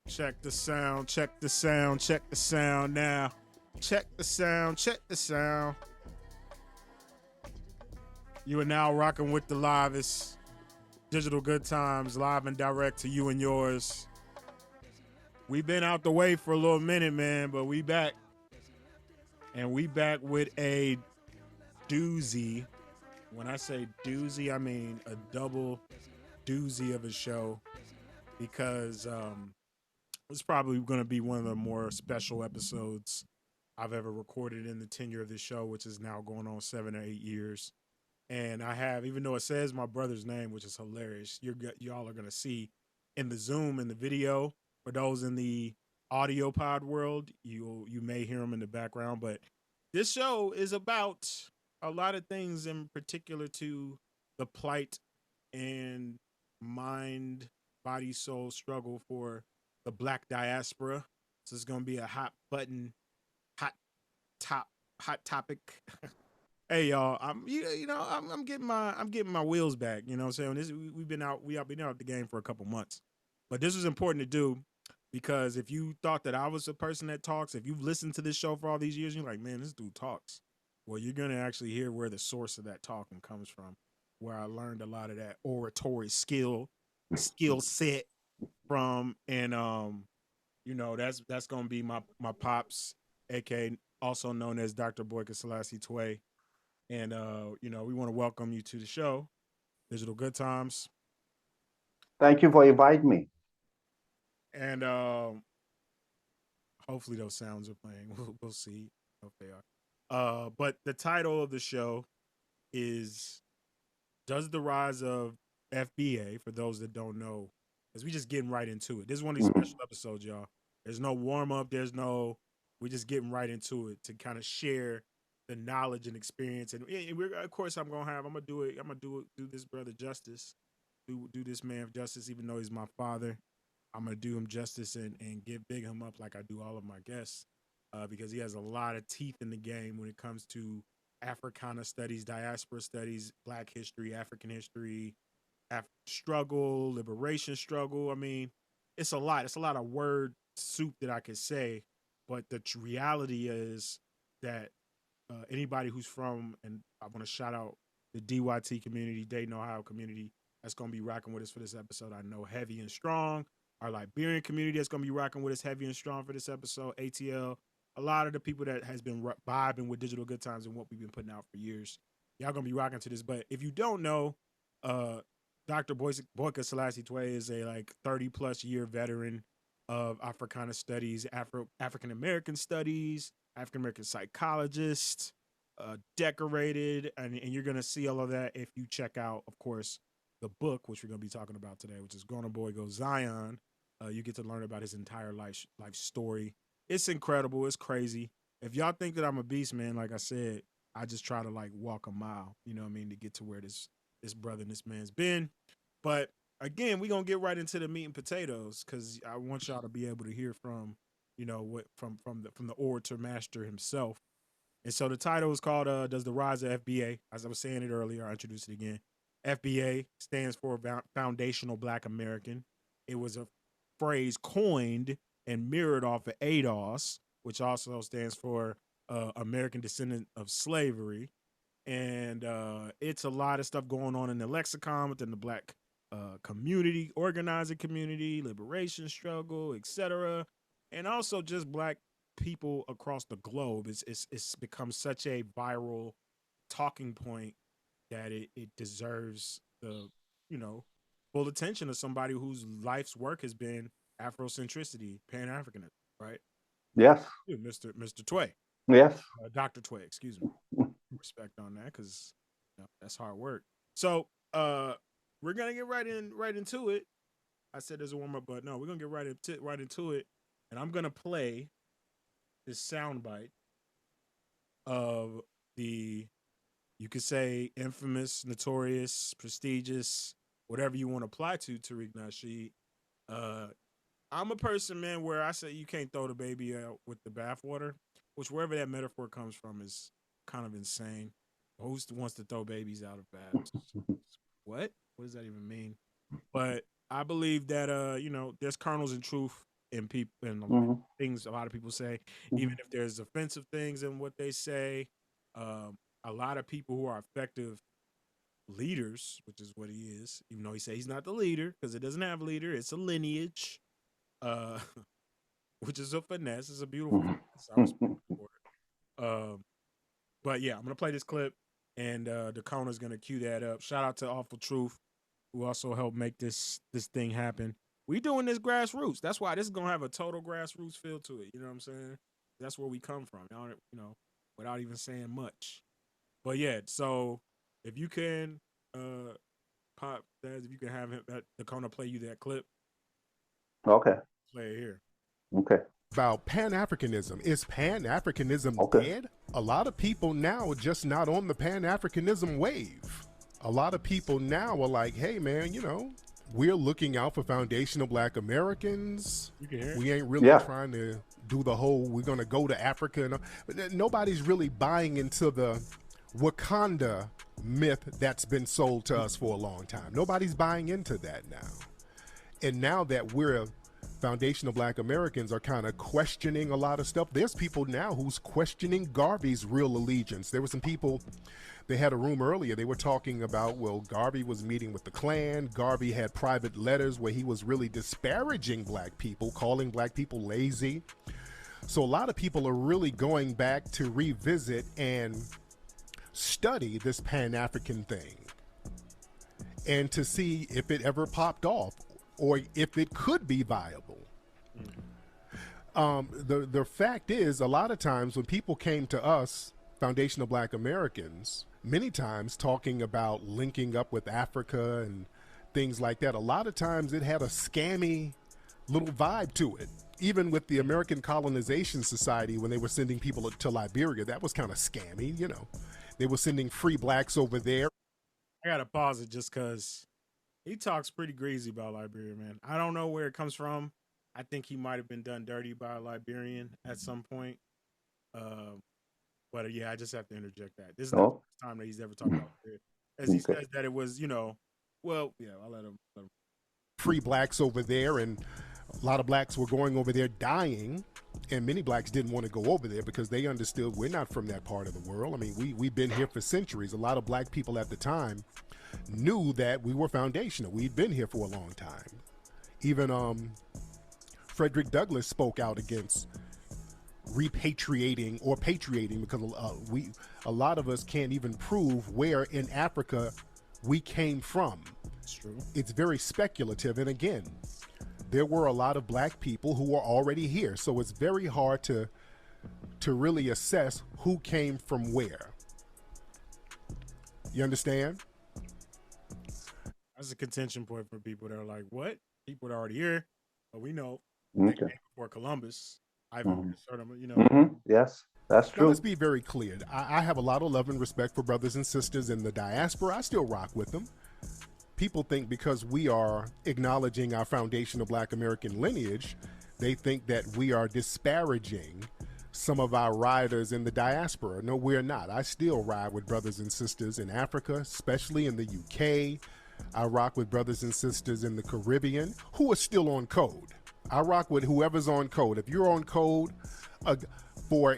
Check the sound, check the sound, check the sound now. Check the sound, check the sound. You are now rocking with the livest digital good times, live and direct to you and yours. We've been out the way for a little minute, man, but we back. And we back with a doozy. When I say doozy, I mean a double doozy of a show, because it's probably going to be one of the more special episodes I've ever recorded in the tenure of this show, which is now going on 7 or 8 years. And I have, even though it says my brother's name, which is hilarious, y'all are going to see in the Zoom, in the video, for those in the audio pod world, you may hear him in the background. But this show is about a lot of things, in particular to the plight and mind, body, soul struggle for the Black diaspora. So it's going to be a hot button, hot topic. Hey y'all, I'm getting my wheels back. You know what I'm saying? We've been out the game for a couple months, but this was important to do because if you thought that I was a person that talks, if you've listened to this show for all these years, you're like, man, this dude talks. Well, you're gonna actually hear where the source of that talking comes from, where I learned a lot of that oratory skill set from, and that's gonna be my pops, aka also known as Dr. Boikai Twe. And we want to welcome you to the show, Digital Good Times. Thank you for inviting me. And hopefully those sounds are playing. We'll see if they are. But the title of the show is "Does the Rise of FBA?" For those that don't know, because we just getting right into it. This is one of these special episodes, y'all. There's no warm up. We're just getting right into it to kind of share the knowledge and experience. And we're, of course, I'm gonna do this brother justice, do this man justice, even though he's my father. I'm gonna do him justice and big him up like I do all of my guests, because he has a lot of teeth in the game when it comes to Africana studies, diaspora studies, Black history, African history, struggle, liberation struggle. I mean, it's a lot. It's a lot of word soup that I could say, but the reality is that anybody who's from, and I want to shout out the DYT community, Dayton, Ohio community, that's going to be rocking with us for this episode. I know heavy and strong. Our Liberian community that's going to be rocking with us heavy and strong for this episode. ATL, a lot of the people that has been vibing with Digital Good Times and what we've been putting out for years. Y'all going to be rocking to this. But if you don't know, Dr. Boikai Twe is a 30 plus year veteran of Africana studies, African American studies, African American psychologist, decorated, and you're gonna see all of that if you check out, of course, the book, which we're gonna be talking about today, which is Grona Boy Go Zion. You get to learn about his entire life story. It's incredible. It's crazy. If y'all think that I'm a beast, man, like I said, I just try to walk a mile. You know what I mean, to get to where this brother and this man's been. But again, we're gonna get right into the meat and potatoes, because I want y'all to be able to hear from what from the orator master himself. And so the title is called "Does the Rise of FBA?" As I was saying it earlier, I introduced it again. FBA stands for Foundational Black American. It was a phrase coined and mirrored off of ADOS, which also stands for American Descendant of Slavery. And it's a lot of stuff going on in the lexicon within the Black community, organizing community, liberation struggle, etc., and also just Black people across the globe. It's become such a viral talking point that it deserves the full attention of somebody whose life's work has been Afrocentricity, Pan Africanism, right? Yes. Mr. Twe, Yes. Dr. Twe, excuse me. Respect on that, because that's hard work. So we're gonna get right into it. I said there's a warm up, but no, we're gonna get right into it, and I'm gonna play this soundbite of the, you could say, infamous, notorious, prestigious, whatever you want to apply to Tariq Nasheed. I'm a person, man, where I say you can't throw the baby out with the bathwater, which wherever that metaphor comes from is kind of insane. Who wants to throw babies out of baths? What? What does that even mean? But I believe that there's kernels in truth in people and Mhm. things a lot of people say, even Mhm. if there's offensive things in what they say. A lot of people who are effective leaders, which is what he is, even though he say he's not the leader because it doesn't have a leader, it's a lineage, uh, which is a finesse. It's a beautiful finesse. I respect it for it. But yeah, I'm gonna play this clip, and Dakona's gonna cue that up. Shout out to Awful Truth, who also helped make this thing happen. We doing this grassroots. That's why this is gonna have a total grassroots feel to it. You know what I'm saying? That's where we come from. Y'all, you know, without even saying much. But yeah, so if you can, pop Daz, if you can have him, that Dakona play you that clip, Okay. play it here. Okay. About Pan Africanism. Is Pan Africanism Okay. dead? A lot of people now are just not on the Pan Africanism wave. A lot of people now are like, hey man, you know, we're looking out for foundational Black Americans. You can hear it. We ain't really Yeah. trying to do the whole, we're going to go to Africa. But nobody's really buying into the Wakanda myth that's been sold to us for a long time. Nobody's buying into that now. And now that we're foundational Black Americans are kind of questioning a lot of stuff. There's people now who's questioning Garvey's real allegiance. There were some people, they had a room earlier, they were talking about, well, Garvey was meeting with the Klan. Garvey had private letters where he was really disparaging Black people, calling Black people lazy. So a lot of people are really going back to revisit and study this Pan-African thing and to see if it ever popped off or if it could be viable. The fact is, a lot of times when people came to us, foundational Black Americans, many times talking about linking up with Africa and things like that, a lot of times it had a scammy little vibe to it. Even with the American Colonization Society, when they were sending people to Liberia, that was kind of scammy, you know. They were sending free Blacks over there. I gotta pause it just because he talks pretty greasy about Liberia, man. I don't know where it comes from. I think he might have been done dirty by a Liberian at some point. But yeah, I just have to interject that. This is not the Oh. first time that he's ever talked about Liberia. As he Okay. says that it was, you know, well, yeah, I'll let him. Free Blacks over there, and a lot of Blacks were going over there dying, and many Blacks didn't want to go over there because they understood we're not from that part of the world. I mean, we've been here for centuries. A lot of Black people at the time knew that we were foundational. We'd been here for a long time. Even Frederick Douglass spoke out against repatriating or patriating because a lot of us can't even prove where in Africa we came from. It's true. It's very speculative, and again, there were a lot of Black people who were already here, so it's very hard to really assess who came from where. You understand? That's a contention point for people that are like, what? People that are already here, but we know they Okay. came before Columbus. I've heard them, you know. Mhm. Yes, that's Now true. let's be very clear. I have a lot of love and respect for brothers and sisters in the diaspora. I still rock with them. People think because we are acknowledging our foundational Black American lineage, they think that we are disparaging some of our riders in the diaspora. No, we're not. I still ride with brothers and sisters in Africa, especially in the UK. I rock with brothers and sisters in the Caribbean who are still on code. I rock with whoever's on code. If you're on code for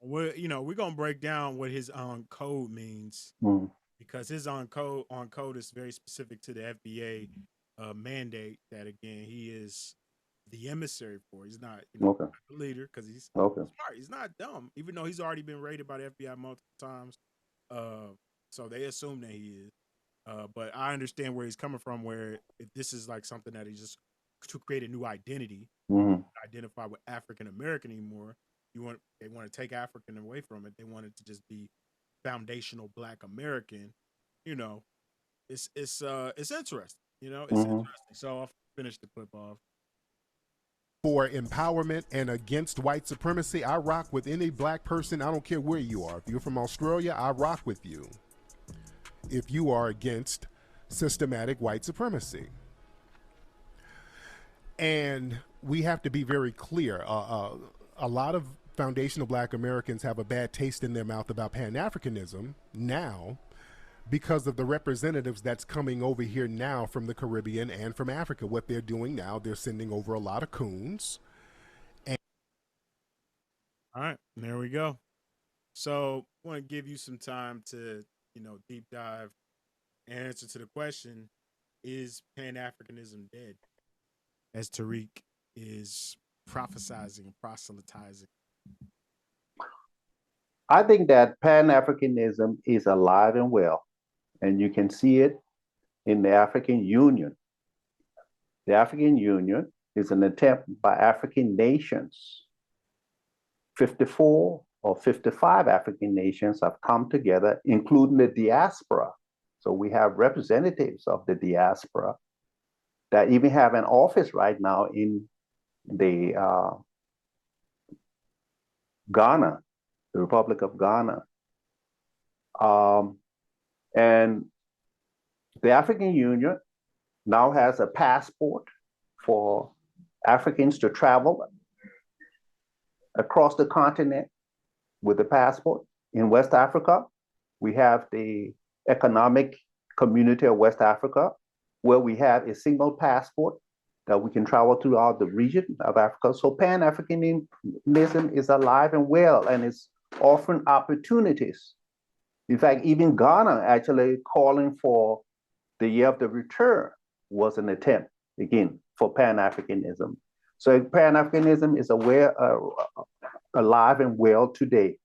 We're gonna break down what his on code means Mhm. because his on code is very specific to the FBA mandate that again he is the emissary for. He's not, Okay. not the leader because he's Okay. smart. He's not dumb, even though he's already been raided by the FBI multiple times. So they assume that he is. But I understand where he's coming from. Where if this is like something that he just to create a new identity, Mhm. identify with African American anymore. They want to take African away from it. They want it to just be foundational Black American. You know, it's interesting. You know, it's interesting. So I'll finish the clip off. for empowerment and against white supremacy. I rock with any Black person. I don't care where you are. If you're from Australia, I rock with you. If you are against systematic white supremacy. And we have to be very clear. A lot of foundational Black Americans have a bad taste in their mouth about Pan-Africanism now because of the representatives that's coming over here now from the Caribbean and from Africa. What they're doing now, they're sending over a lot of coons. All right, there we go. So I want to give you some time to, deep dive and answer to the question, is Pan Africanism dead? As Tariq is prophesizing and proselytizing. I think that Pan Africanism is alive and well, and you can see it in the African Union. The African Union is an attempt by African nations. 54 or 55 African nations have come together, including the diaspora. So we have representatives of the diaspora that even have an office right now in the Ghana, the Republic of Ghana. And the African Union now has a passport for Africans to travel across the continent with a passport. In West Africa, we have the Economic Community of West Africa, where we have a single passport that we can travel throughout the region of Africa. So Pan-Africanism is alive and well, and it's offering opportunities. In fact, even Ghana actually calling for the year of the return was an attempt, again, for Pan-Africanism. So Pan-Africanism is alive and well today.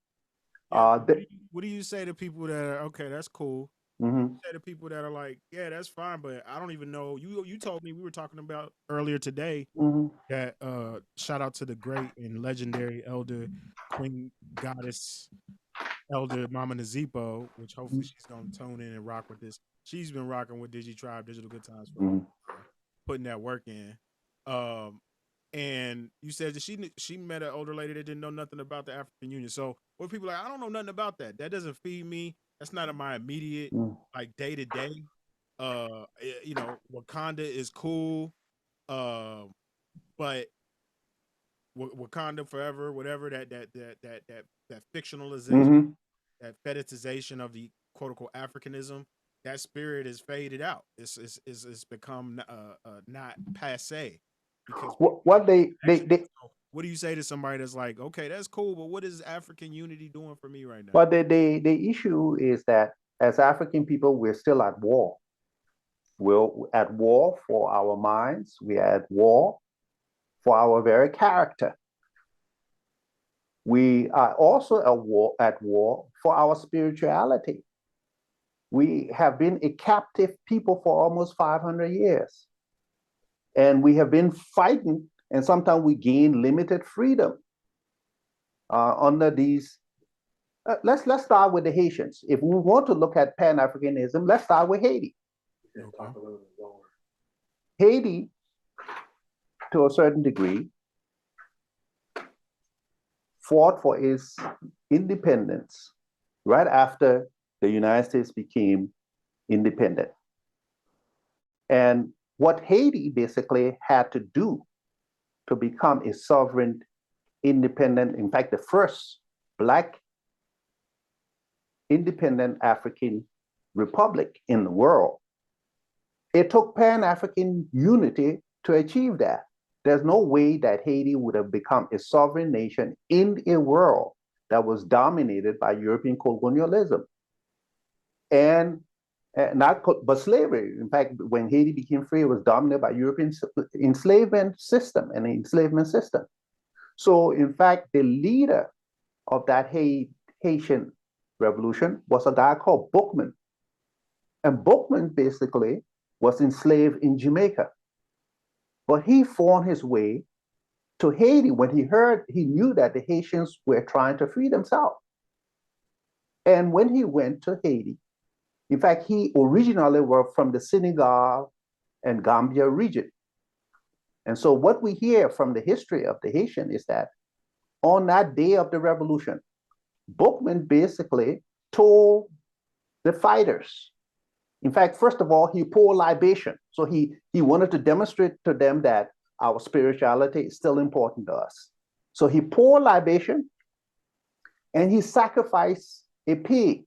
What do you say to people that are, okay, that's cool. Mm-hmm. Say to people that are like, yeah, that's fine, but I don't even know. You told me, we were talking about earlier today, that shout out to the great and legendary elder Queen Goddess Elder Mama Nazipo, which hopefully she's gonna tune in and rock with this. She's been rocking with Digi Tribe Digital Good Times for putting that work in. And you said that she met an older lady that didn't know nothing about the African Union. So when people are like, I don't know nothing about that. That doesn't feed me. That's not in my immediate like day to day. Wakanda is cool, but Wakanda forever, whatever that fictionalization, that fetishization of the quote unquote Africanism, that spirit is faded out. It's become not passe. Because what do you say to somebody that's like, okay, that's cool, but what is African unity doing for me right now? But the issue is that as African people, we're still at war. We're at war for our minds. We're at war for our very character. We are also at war for our spirituality. We have been a captive people for almost 500 years. And we have been fighting, and sometimes we gain limited freedom under these. Let's start with the Haitians. If we want to look at Pan-Africanism, let's start with Haiti. Okay. Haiti, to a certain degree, fought for its independence right after the United States became independent. And what Haiti basically had to do to become a sovereign, independent, in fact, the first Black independent African republic in the world, it took Pan-African unity to achieve that. There's no way that Haiti would have become a sovereign nation in a world that was dominated by European colonialism. And but slavery. In fact, when Haiti became free, it was dominated by European enslavement system. So, in fact, the leader of that Haitian revolution was a guy called Boukman. And Boukman basically was enslaved in Jamaica. But he found his way to Haiti when he knew that the Haitians were trying to free themselves. And when he went to Haiti, in fact, he originally was from the Senegal and Gambia region. And so what we hear from the history of the Haitian is that on that day of the revolution, Boukman basically told the fighters, in fact, first of all, he poured libation. So he wanted to demonstrate to them that our spirituality is still important to us. So he poured libation and he sacrificed a pig.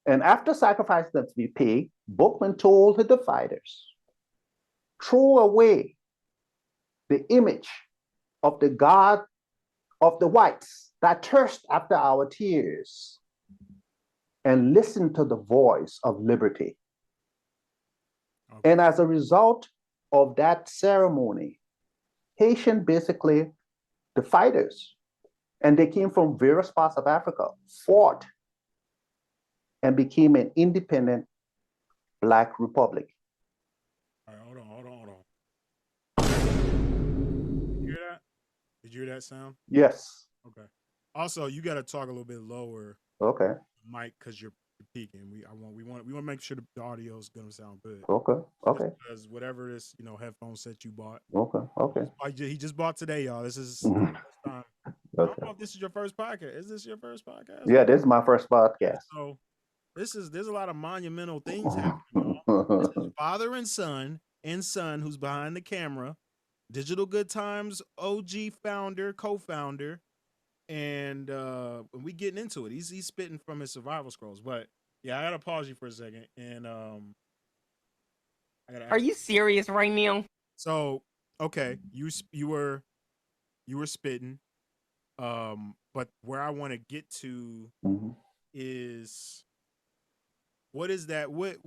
And after sacrifices that we pay, Bookman told the fighters, throw away the image of the God of the whites that thirst after our tears and listen to the voice of liberty. Okay. And as a result of that ceremony, Haitian, basically the fighters, and they came from various parts of Africa, fought and became an independent Black republic. All right, hold on. Did you hear that? Did you hear that sound? Yes. Okay. Also, you got to talk a little bit lower. Okay. Mic, because you're peaking. We want to make sure the audio is gonna sound good. Okay. Because whatever this headphone set you bought. Okay. He just bought today, y'all. This is the first time. I don't know if this is your first podcast. Is this your first podcast? Yeah, this is my first podcast. So there's a lot of monumental things happening, y'all. This is father and son, who's behind the camera, Digital Good Times OG founder, co-founder. And we getting into it. He's spitting from his survival scrolls. But yeah, I gotta pause you for a second. And I gotta Are you serious right now? So okay, you were spitting. But where I want to get to is what is that? What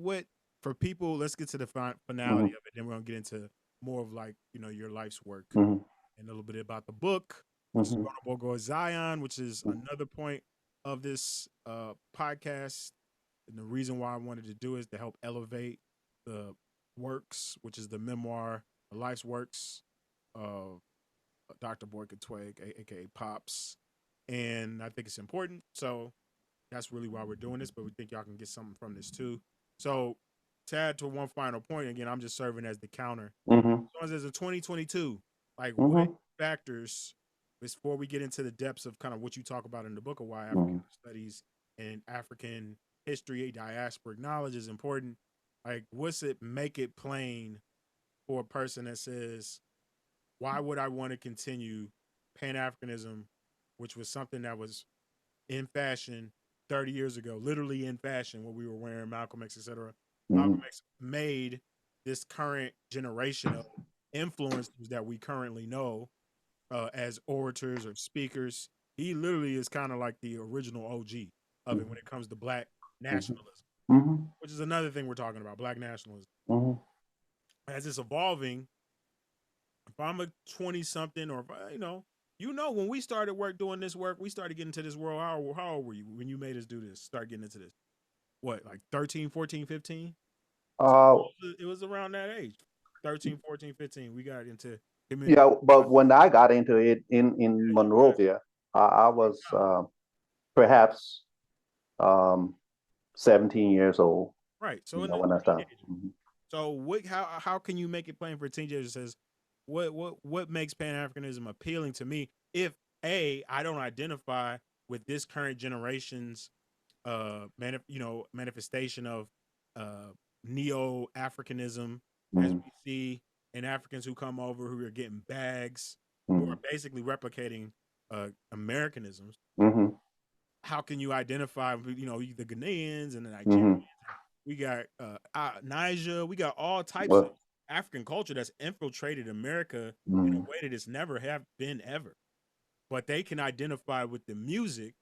for people? Let's get to the finality of it. Then we're gonna get into more of like your life's work and a little bit about the book. Boikai Zion, which is another point of this podcast, and the reason why I wanted to do is to help elevate the works, which is the memoir, the life's works of Dr. Dr.Twe, aka Pops, and I think it's important. So that's really why we're doing this. But we think y'all can get something from this too. So to add to one final point, again, I'm just serving as the counter. So as a 2022, like what factors? Before we get into the depths of kind of what you talk about in the book of why African studies and African history, diasporic knowledge is important, like what's it make it plain for a person that says, why would I want to continue Pan-Africanism, which was something that was in fashion 30 years ago, literally in fashion, what we were wearing, Malcolm X, etc. Malcolm X made this current generation of influencers that we currently know as orators or speakers. He literally is kind of like the original OG of it when it comes to Black nationalism, which is another thing we're talking about, Black nationalism. As it's evolving, if I'm a 20-something or, when we started doing this work, we started getting into this world, how old were you when you made us do this, start getting into this? What, like 13, 14, 15? It was around that age, 13, 14, 15. We got into community. Yeah, but when I got into it in Monrovia, I was perhaps 17 years old. Right. So when I started. So how can you make it plain for teenagers? Says what makes Pan-Africanism appealing to me if I don't identify with this current generation's manifestation of neo-Africanism as we see in Africans who come over who are getting bags, who are basically replicating Americanisms. How can you identify with the Ghanaians and the Nigerians? We got Niger. We got all types of African culture that's infiltrated America in a way that it's never have been ever. But they can identify with the music,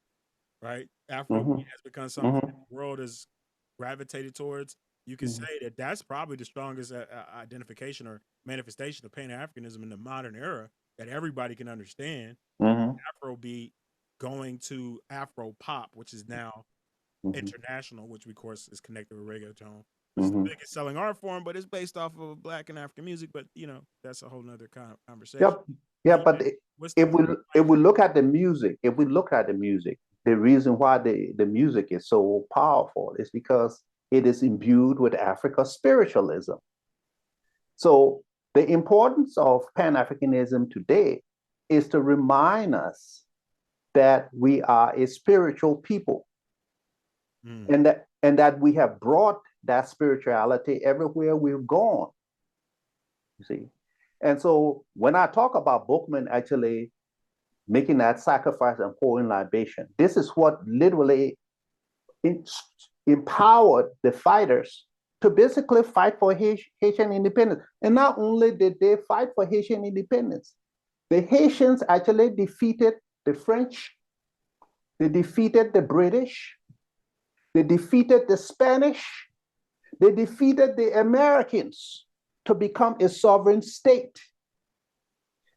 right? Afrobeat has become something that the world has gravitated towards. You can say that that's probably the strongest identification or manifestation of Pan-Africanism in the modern era that everybody can understand. Afrobeat going to Afro pop, which is now international, which of course is connected with reggaeton, which is the biggest selling art form, but it's based off of Black and African music. But that's a whole nother kind of conversation. But if we look at the music, the reason why the music is so powerful is because it is imbued with Africa spiritualism. So the importance of Pan-Africanism today is to remind us that we are a spiritual people, and that we have brought that spirituality everywhere we've gone. You see, and so when I talk about Bookman actually making that sacrifice and pouring libation, this is what literally empowered the fighters to basically fight for Haitian independence. And not only did they fight for Haitian independence, the Haitians actually defeated the French, they defeated the British, they defeated the Spanish, they defeated the Americans to become a sovereign state.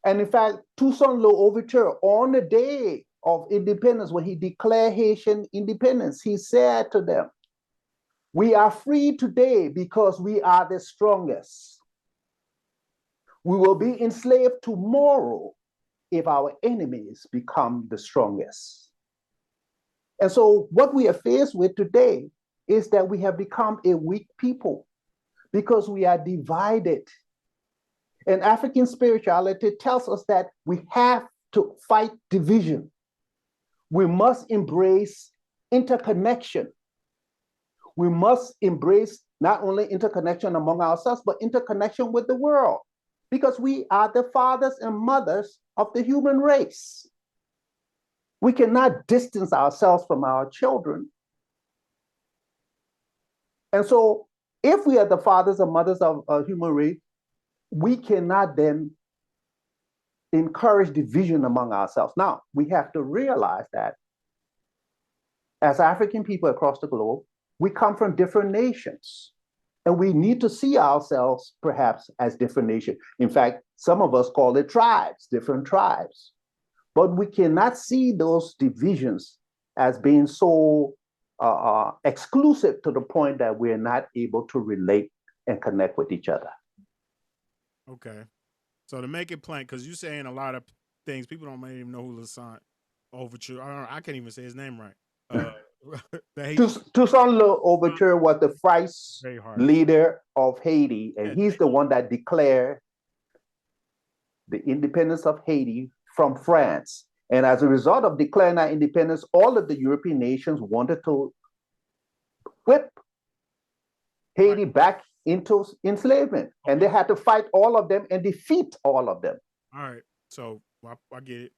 And in fact, Toussaint Louverture, on the day of independence, when he declared Haitian independence, he said to them, "We are free today because we are the strongest. We will be enslaved tomorrow if our enemies become the strongest." And so what we are faced with today is that we have become a weak people because we are divided. And African spirituality tells us that we have to fight division. We must embrace interconnection. We must embrace not only interconnection among ourselves, but interconnection with the world, because we are the fathers and mothers of the human race. We cannot distance ourselves from our children. And so if we are the fathers and mothers of a human race, we cannot then encourage division among ourselves. Now, we have to realize that as African people across the globe, we come from different nations, and we need to see ourselves perhaps as different nations. In fact, some of us call it tribes, different tribes. But we cannot see those divisions as being so exclusive to the point that we're not able to relate and connect with each other. Okay. So to make it plain, because you're saying a lot of things, people don't even know who Toussaint Louverture. I can't even say his name right. Toussaint Louverture was the vice leader of Haiti, and he's the one that declared the independence of Haiti from France. And as a result of declaring that independence, all of the European nations wanted to whip Haiti back into enslavement. And they had to fight all of them and defeat all of them. All right. So I get it.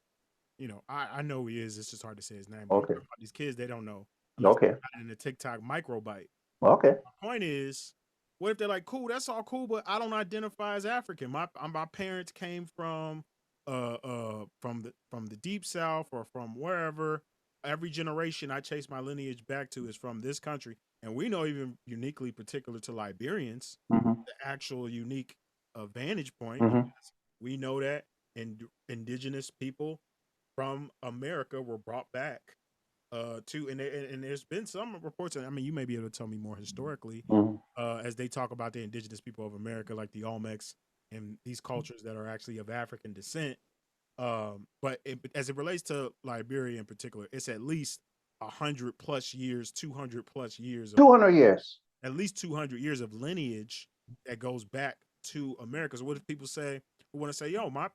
You know, I know who he is. It's just hard to say his name. Okay. These kids, they don't know. Okay. In the TikTok microbite. Okay. My point is, what if they're like, cool, that's all cool, but I don't identify as African. My parents came from the deep south or from wherever. Every generation I chase my lineage back to is from this country. And we know, even uniquely particular to Liberians, the actual unique vantage point. We know that indigenous people from America were brought back to, and there's been some reports, I mean, you may be able to tell me more historically, as they talk about the indigenous people of America, like the Olmecs and these cultures that are actually of African descent. But as it relates to Liberia in particular, it's at least 100+ years, 200+ years. 200 years. At least 200 years of lineage that goes back to America. So what if people say, who want to say, yo, my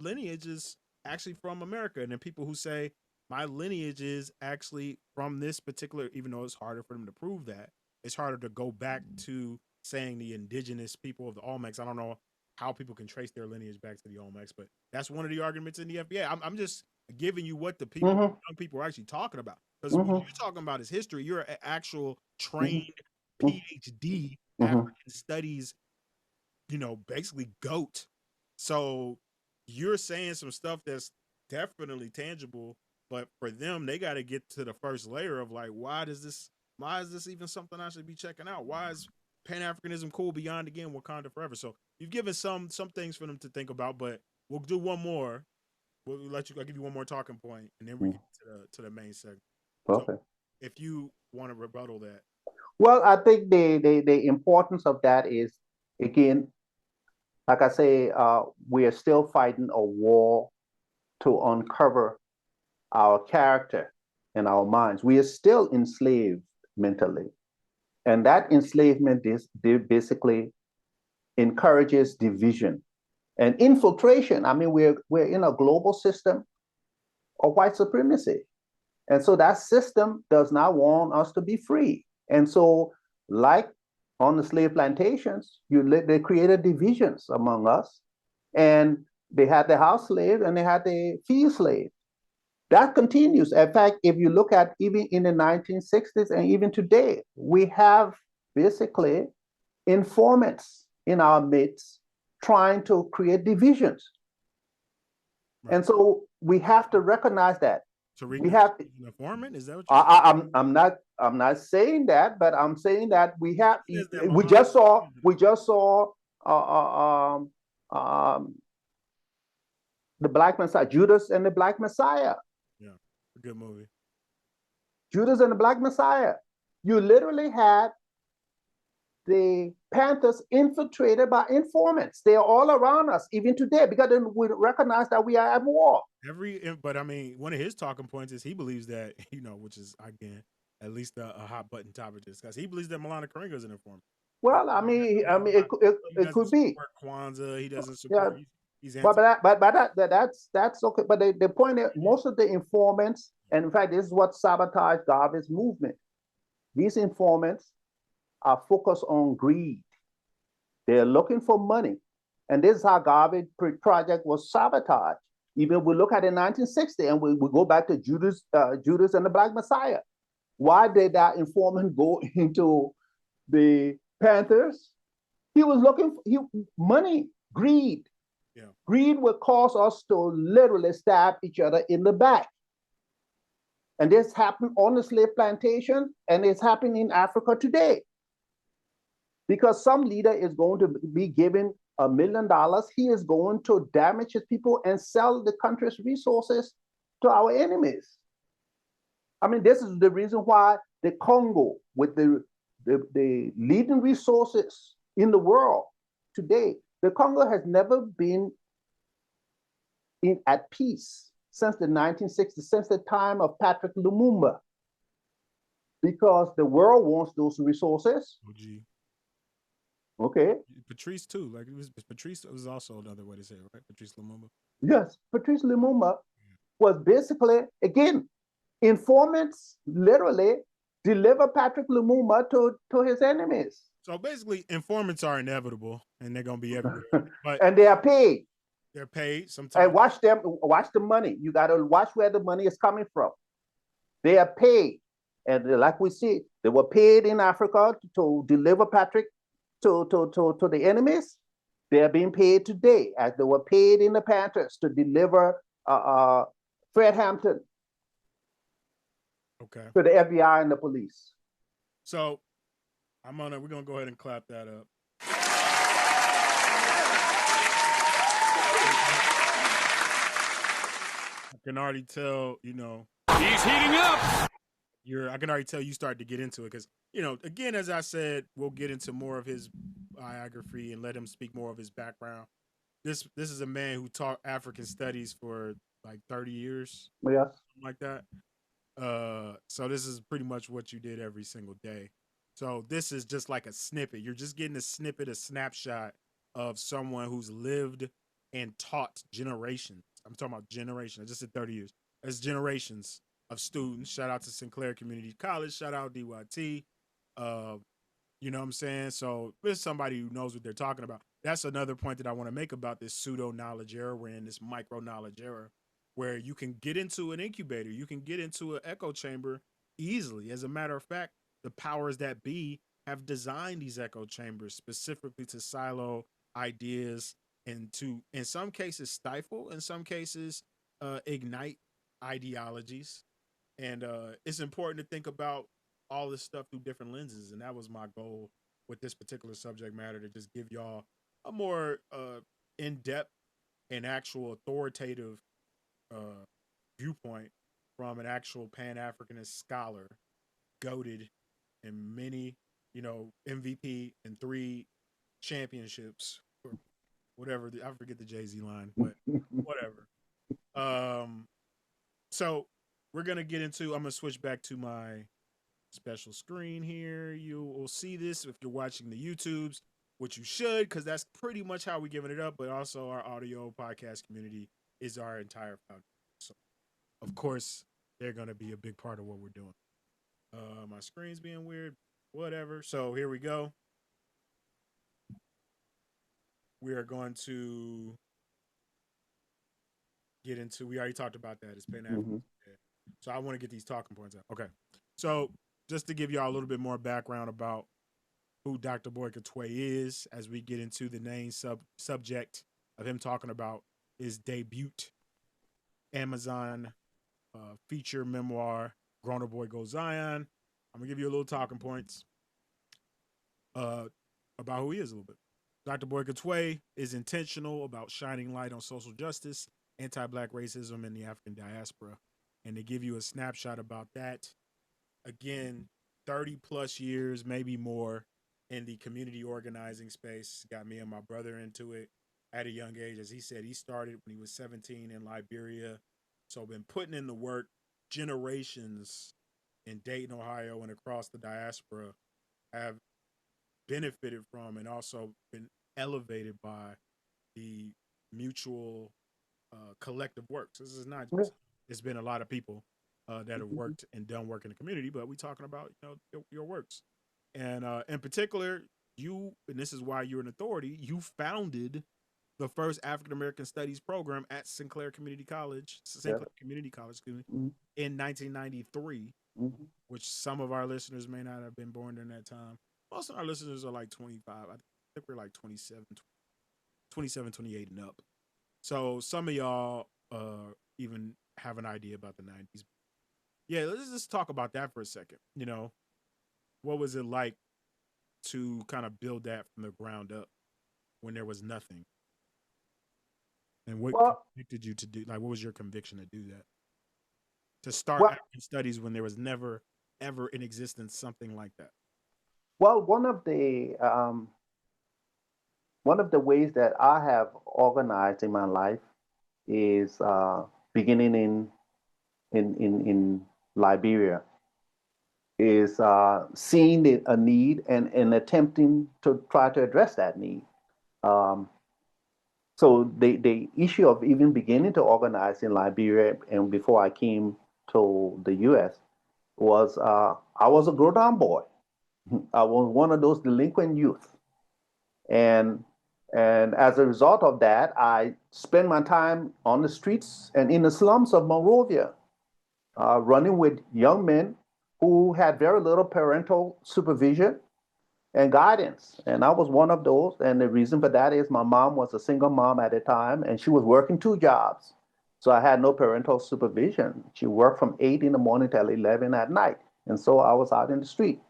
lineage is actually from America? And then people who say, my lineage is actually from this particular, even though it's harder for them to prove that, it's harder to go back to saying the indigenous people of the Olmecs. I don't know how people can trace their lineage back to the Olmecs, but that's one of the arguments in the FBA. I'm just giving you what the people, young people are actually talking about. Because what you're talking about is history. You're an actual trained PhD, African studies, you know, basically GOAT. So you're saying some stuff that's definitely tangible, but for them, they got to get to the first layer of like, why is this even something I should be checking out? Why is Pan Africanism cool beyond, again, Wakanda forever? So you've given some things for them to think about, but we'll do one more. I'll give you one more talking point, and then we get to the main segment. Okay. So if you want to rebuttal that. Well, I think the importance of that is, again, like I say, we are still fighting a war to uncover our character and our minds. We are still enslaved mentally. And that enslavement basically encourages division and infiltration. I mean, we're in a global system of white supremacy. And so that system does not want us to be free. And so, like on the slave plantations, they created divisions among us. And they had the house slave and they had the field slave. That continues. In fact, if you look at even in the 1960s and even today, we have basically informants in our midst trying to create divisions. Right. And so we have to recognize that. Tariq we have an informant? Is that what you're saying? I'm not saying that, but I'm saying that we just saw the Black Messiah, Judas and the Black Messiah. Yeah, a good movie. Judas and the Black Messiah. You literally had the Panthers infiltrated by informants. They are all around us, even today, because we recognize that we are at war. But I mean, one of his talking points is he believes that, which is, again, at least a hot button topic to discuss. He believes that Milana Karenga is an informant. Well, I mean, it could be. Kwanzaa, he doesn't support. Yeah. That's okay. But the point is, most of the informants, and in fact, this is what sabotaged Garvey's movement. These informants are focused on greed. They're looking for money, and this is how Garvey project was sabotaged. Even if we look at it in 1960, and we go back to Judas and the Black Messiah. Why did that informant go into the Panthers? He was looking for money, greed. Yeah. Greed will cause us to literally stab each other in the back. And this happened on the slave plantation, and it's happening in Africa today. Because some leader is going to be given $1 million, he is going to damage his people and sell the country's resources to our enemies. I mean, this is the reason why the Congo, with the leading resources in the world today, the Congo has never been at peace since the 1960s, since the time of Patrick Lumumba, because the world wants those resources. Oh, gee. Okay. Patrice too. Like Patrice was also another way to say it, right? Patrice Lumumba. Yes, Patrice Lumumba was basically, again, informants literally deliver Patrick Lumumba to his enemies. So basically, informants are inevitable, and they're gonna be everywhere. And they are paid. They're paid sometimes. And watch the money. You got to watch where the money is coming from. They are paid, and like we see, they were paid in Africa to deliver Patrick to the enemies. They are being paid today, as they were paid in the Panthers to deliver Fred Hampton. Okay. To the FBI and the police. So we're gonna go ahead and clap that up. I can already tell, he's heating up. I can already tell you start to get into it because, again, as I said, we'll get into more of his biography and let him speak more of his background. This is a man who taught African studies for like 30 years. Yeah. Something like that. So this is pretty much what you did every single day. So this is just like a snippet. You're just getting a snippet, a snapshot of someone who's lived and taught generations. I'm talking about generations. I just said 30 years. As generations of students. Shout out to Sinclair Community College. Shout out DYT. You know what I'm saying? So there's somebody who knows what they're talking about. That's another point that I want to make about this pseudo knowledge era. We're in this micro knowledge era where you can get into an incubator. You can get into an echo chamber easily. As a matter of fact, the powers that be have designed these echo chambers specifically to silo ideas and to, in some cases, stifle, in some cases, ignite ideologies. And it's important to think about all this stuff through different lenses. And that was my goal with this particular subject matter, to just give y'all a more in-depth and actual authoritative viewpoint from an actual Pan Africanist scholar, goated in many, MVP and 3 championships, or whatever. I forget the Jay-Z line, but whatever. So we're gonna get into. I'm gonna switch back to my special screen here. You will see this if you're watching the YouTubes, which you should, because that's pretty much how we're giving it up. But also, our audio podcast community is our entire foundation. So, of course, they're gonna be a big part of what we're doing. My screen's being weird. Whatever. So here we go. We are going to get into. We already talked about that. It's Pan Mm-hmm. Africanism Dead. So I want to get these talking points out. Okay. So just to give y'all a little bit more background about who Dr. Boikai is, as we get into the main subject of him talking about his debut Amazon feature memoir, Grona Boy Go Zion. I'm gonna give you a little talking points about who he is a little bit. Dr. Boikai is intentional about shining light on social justice, anti-Black racism, and the African diaspora. And to give you a snapshot about that, again, 30 plus years, maybe more, in the community organizing space. Got me and my brother into it at a young age. As he said, he started when he was 17 in Liberia. So been putting in the work. Generations in Dayton, Ohio, and across the diaspora have benefited from and also been elevated by the mutual collective works. This is not just, it's been a lot of people that have worked and done work in the community, but we're talking about, you know, your works. And in particular, you, and this is why you're an authority, you founded the first African American Studies program at Sinclair Community College, Community College, excuse me, in 1993, which some of our listeners may not have been born during that time. Most of our listeners are like 25. I think we're like 27, 28 and up. So some of y'all even have an idea about the 90s. Yeah, let's just talk about that for a second. You know, what was it like to kind of build that from the ground up when there was nothing? And what convicted you to do? Like, what was your conviction to do that? To start African studies when there was never, ever in existence something like that. Well, one of the ways that I have organized in my life is beginning in Liberia, is seeing a need and attempting to try to address that need. So the issue of even beginning to organize in Liberia and before I came to the U.S. was I was a Grona boy. I was one of those delinquent youth. And as a result of that, I spent my time on the streets and in the slums of Monrovia, running with young men who had very little parental supervision and guidance. And I was one of those. And the reason for that is my mom was a single mom at the time, and she was working 2 jobs. So I had no parental supervision. She worked from 8 in the morning till 11 at night. And so I was out in the street.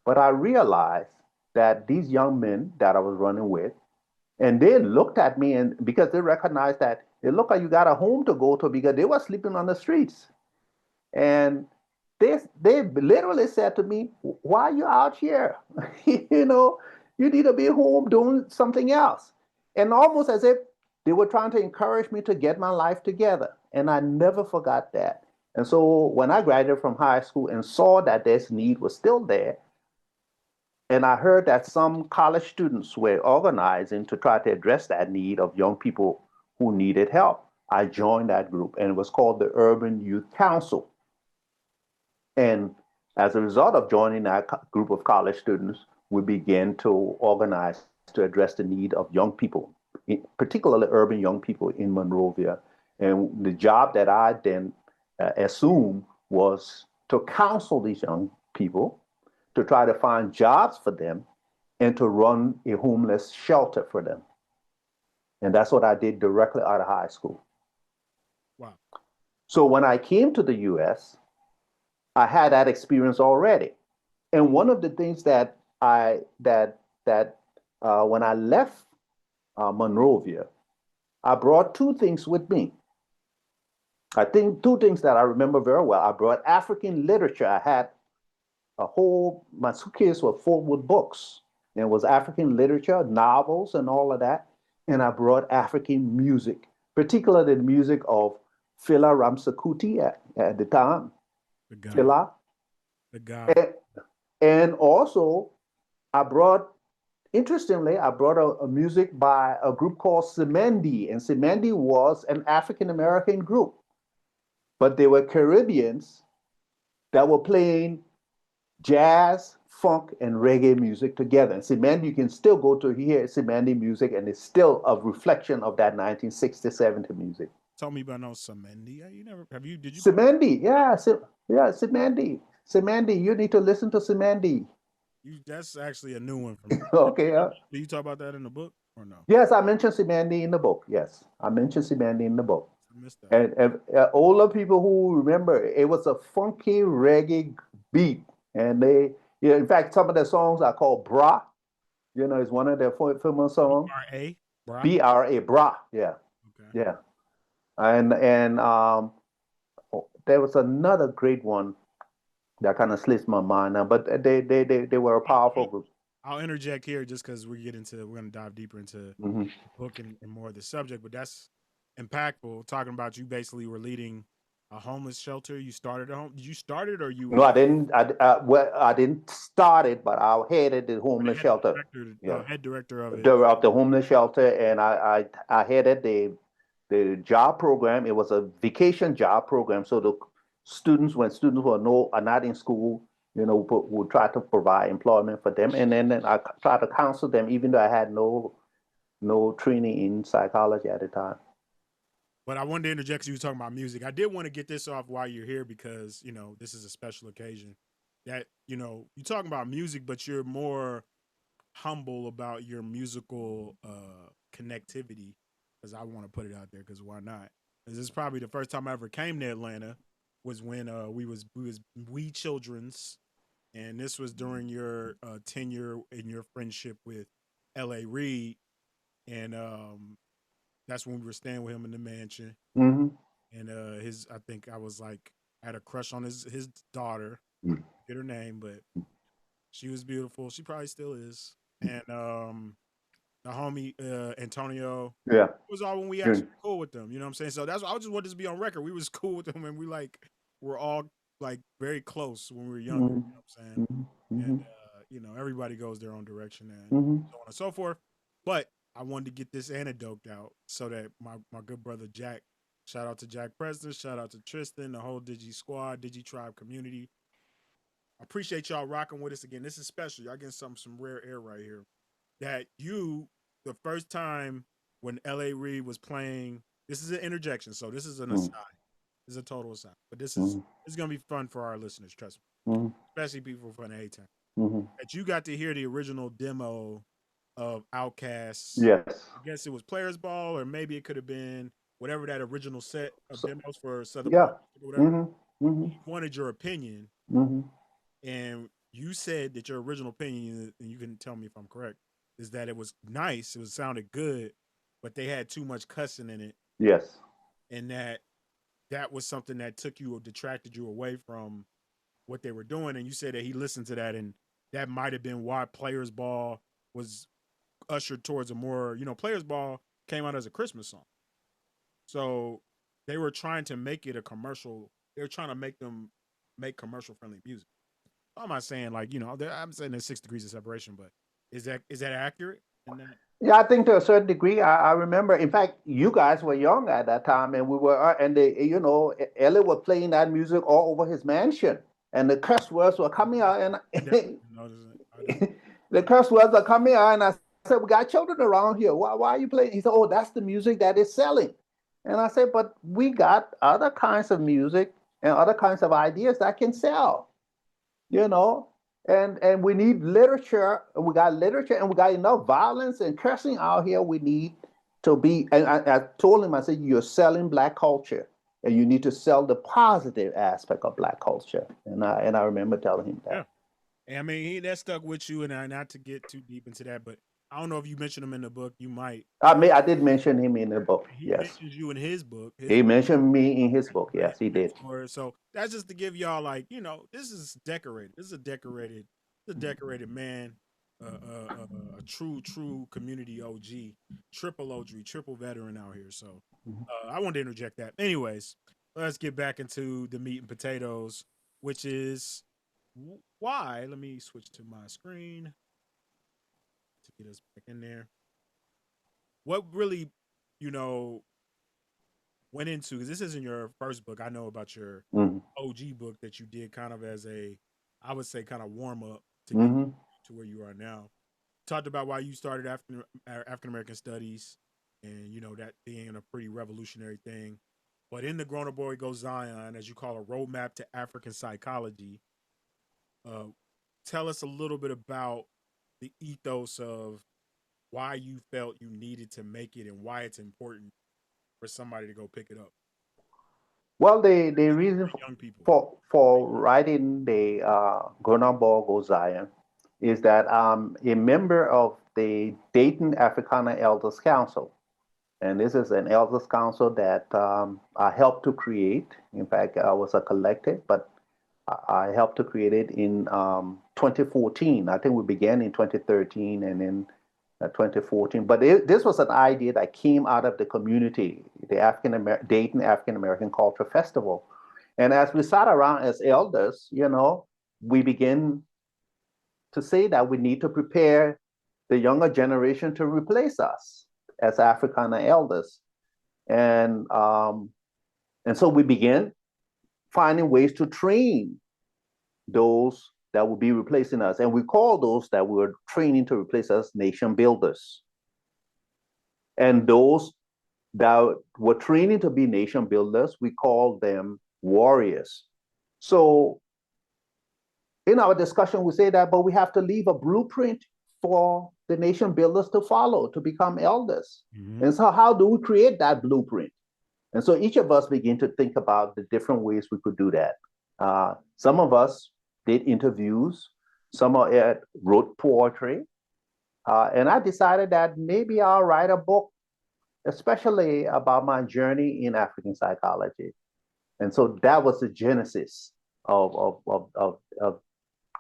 But I realized that these young men that I was running with, and they looked at me, and because they recognized that, they look like you got a home to go to, because they were sleeping on the streets. And they literally said to me, why are you out here? You know, you need to be home doing something else. And almost as if they were trying to encourage me to get my life together. And I never forgot that. And so when I graduated from high school and saw that this need was still there, and I heard that some college students were organizing to try to address that need of young people who needed help, I joined that group, and it was called the Urban Youth Council. And as a result of joining that group of college students, we began to organize to address the need of young people, particularly urban young people in Monrovia. And the job that I then assumed was to counsel these young people, to try to find jobs for them, and to run a homeless shelter for them. And that's what I did directly out of high school. Wow. So when I came to the U.S., I had that experience already. And one of the things that when I left Monrovia, I brought 2 things with me. I think 2 things that I remember very well. I brought African literature. I had my suitcase was full with books. And it was African literature, novels, and all of that. And I brought African music, particularly the music of Fela Ramsakuti at the time. Fela. The guy. And also, interestingly, I brought a music by a group called Simendi. And Simendi was an African-American group. But they were Caribbeans that were playing jazz, funk, and reggae music together. And Simendi, you can still go to hear Simendi music, and it's still a reflection of that 1960s, 70s music. told me about no Samendi. You never have you? Did you? Simendi, Simendi. Simendi, you need to listen to Simendi. That's actually a new one for me. Okay. Do you talk about that in the book or no? Yes, I mentioned Simendi in the book. Yes, I mentioned Simendi in the book. I missed that. And older people who remember, it was a funky reggae beat. And they, in fact, some of their songs are called Bra. You know, it's one of their famous songs. B-R-A? Bra? B-R-A, Bra. Yeah. Okay. Yeah. And there was another great one that kind of slips my mind now, but they were a powerful group. I'll interject here just because we're going to dive deeper into the book and more of the subject, but that's impactful. Talking about you basically were leading a homeless shelter. You started a home. Did you start it or you? No, I didn't. I didn't start it, but I headed the homeless shelter. Head director of it. Of the homeless shelter, and I headed the job program. It was a vacation job program, so the students, when students are not in school, you know, would try to provide employment for them, and then I try to counsel them, even though I had no training in psychology at the time. But I wanted to interject because you were talking about music. I did want to get this off while you're here because, you know, this is a special occasion. That, you know, you're talking about music, but you're more humble about your musical connectivity, because I want to put it out there because why not? This is probably the first time I ever came to Atlanta was when we children's, and this was during your tenure and your friendship with L.A. Reid, and that's when we were staying with him in the mansion. Mm-hmm. And I think I had a crush on his daughter. Get her name, but she was beautiful. She probably still is. And the homie Antonio. Yeah. It was all when we actually cool with them. You know what I'm saying? So that's why I just wanted this to be on record. We was cool with them, and we're all like very close when we were younger. You know what I'm saying? And you know, everybody goes their own direction and so on and so forth. But I wanted to get this anecdote out so that my good brother Jack, shout out to Jack Preston, shout out to Tristan, the whole Digi squad, Digi tribe community. I appreciate y'all rocking with us again. This is special. Y'all getting some rare air right here. That the first time when L.A. Reid was playing, this is an interjection, so this is an aside. This is a total aside. But this is going to be fun for our listeners, trust me. Especially people from the A-Town. That you got to hear the original demo of Outkast's. Yes. I guess it was Players Ball, or maybe it could have been whatever that original set of demos for Southern or whatever. He wanted your opinion. And you said that your original opinion, and you can tell me if I'm correct, is that it was nice, sounded good, but they had too much cussing in it. Yes. And that was something that took you or detracted you away from what they were doing. And you said that he listened to that, and that might have been why Players Ball was ushered towards a more, Players Ball came out as a Christmas song. So they were trying to make it a commercial. They were trying to make them make commercial friendly music. I'm not saying I'm saying there's 6 degrees of separation, but is that accurate in that? Yeah, I think to a certain degree. I remember, in fact, you guys were young at that time, and we were, and Elliot was playing that music all over his mansion, and the curse words were coming out, and the curse words are coming out, and I said, "We got children around here. Why are you playing?" He said, "Oh, that's the music that is selling," and I said, "But we got other kinds of music and other kinds of ideas that can sell, And we need literature, and we got literature, and we got enough violence and cursing out here. We need to be," and I told him, I said, "You're selling Black culture, and you need to sell the positive aspect of Black culture." And I remember telling him that. Yeah. And I mean, that stuck with you, and not to get too deep into that, but I don't know if you mentioned him in the book. You might. I did mention him in the book. He yes. mentions you in his book. He mentioned me in his book. Yes, he did. So that's just to give y'all, this is decorated. This is a decorated man, a true community OG, triple veteran out here. So I wanted to interject that. Anyways, let's get back into the meat and potatoes, which is why. Let me switch to my screen to get us back in there. What really, went into, because this isn't your first book. I know about your OG book that you did kind of as I would say kind of warm up to get to where you are now. Talked about why you started African American studies and that being a pretty revolutionary thing. But in the Grona Boy Go Zion, as you call a roadmap to African psychology, tell us a little bit about the ethos of why you felt you needed to make it and why it's important for somebody to go pick it up. Well, the reason young people. for writing the Grona Boy Go Zion is that I'm a member of the Dayton Africana Elders Council. And this is an elders council that I helped to create. In fact, I was a collective, but I helped to create it in 2014. I think we began in 2013 and then 2014. But this was an idea that came out of the community, the Dayton African American Culture Festival. And as we sat around as elders, we began to say that we need to prepare the younger generation to replace us as Africana elders. And so we began finding ways to train those that would be replacing us. And we call those that we were training to replace us nation builders. And those that were training to be nation builders, we call them warriors. So in our discussion, we say that, but we have to leave a blueprint for the nation builders to follow, to become elders. Mm-hmm. And so how do we create that blueprint? And so each of us begin to think about the different ways we could do that. Some of us did interviews, some wrote poetry. And I decided that maybe I'll write a book, especially about my journey in African psychology. And so that was the genesis of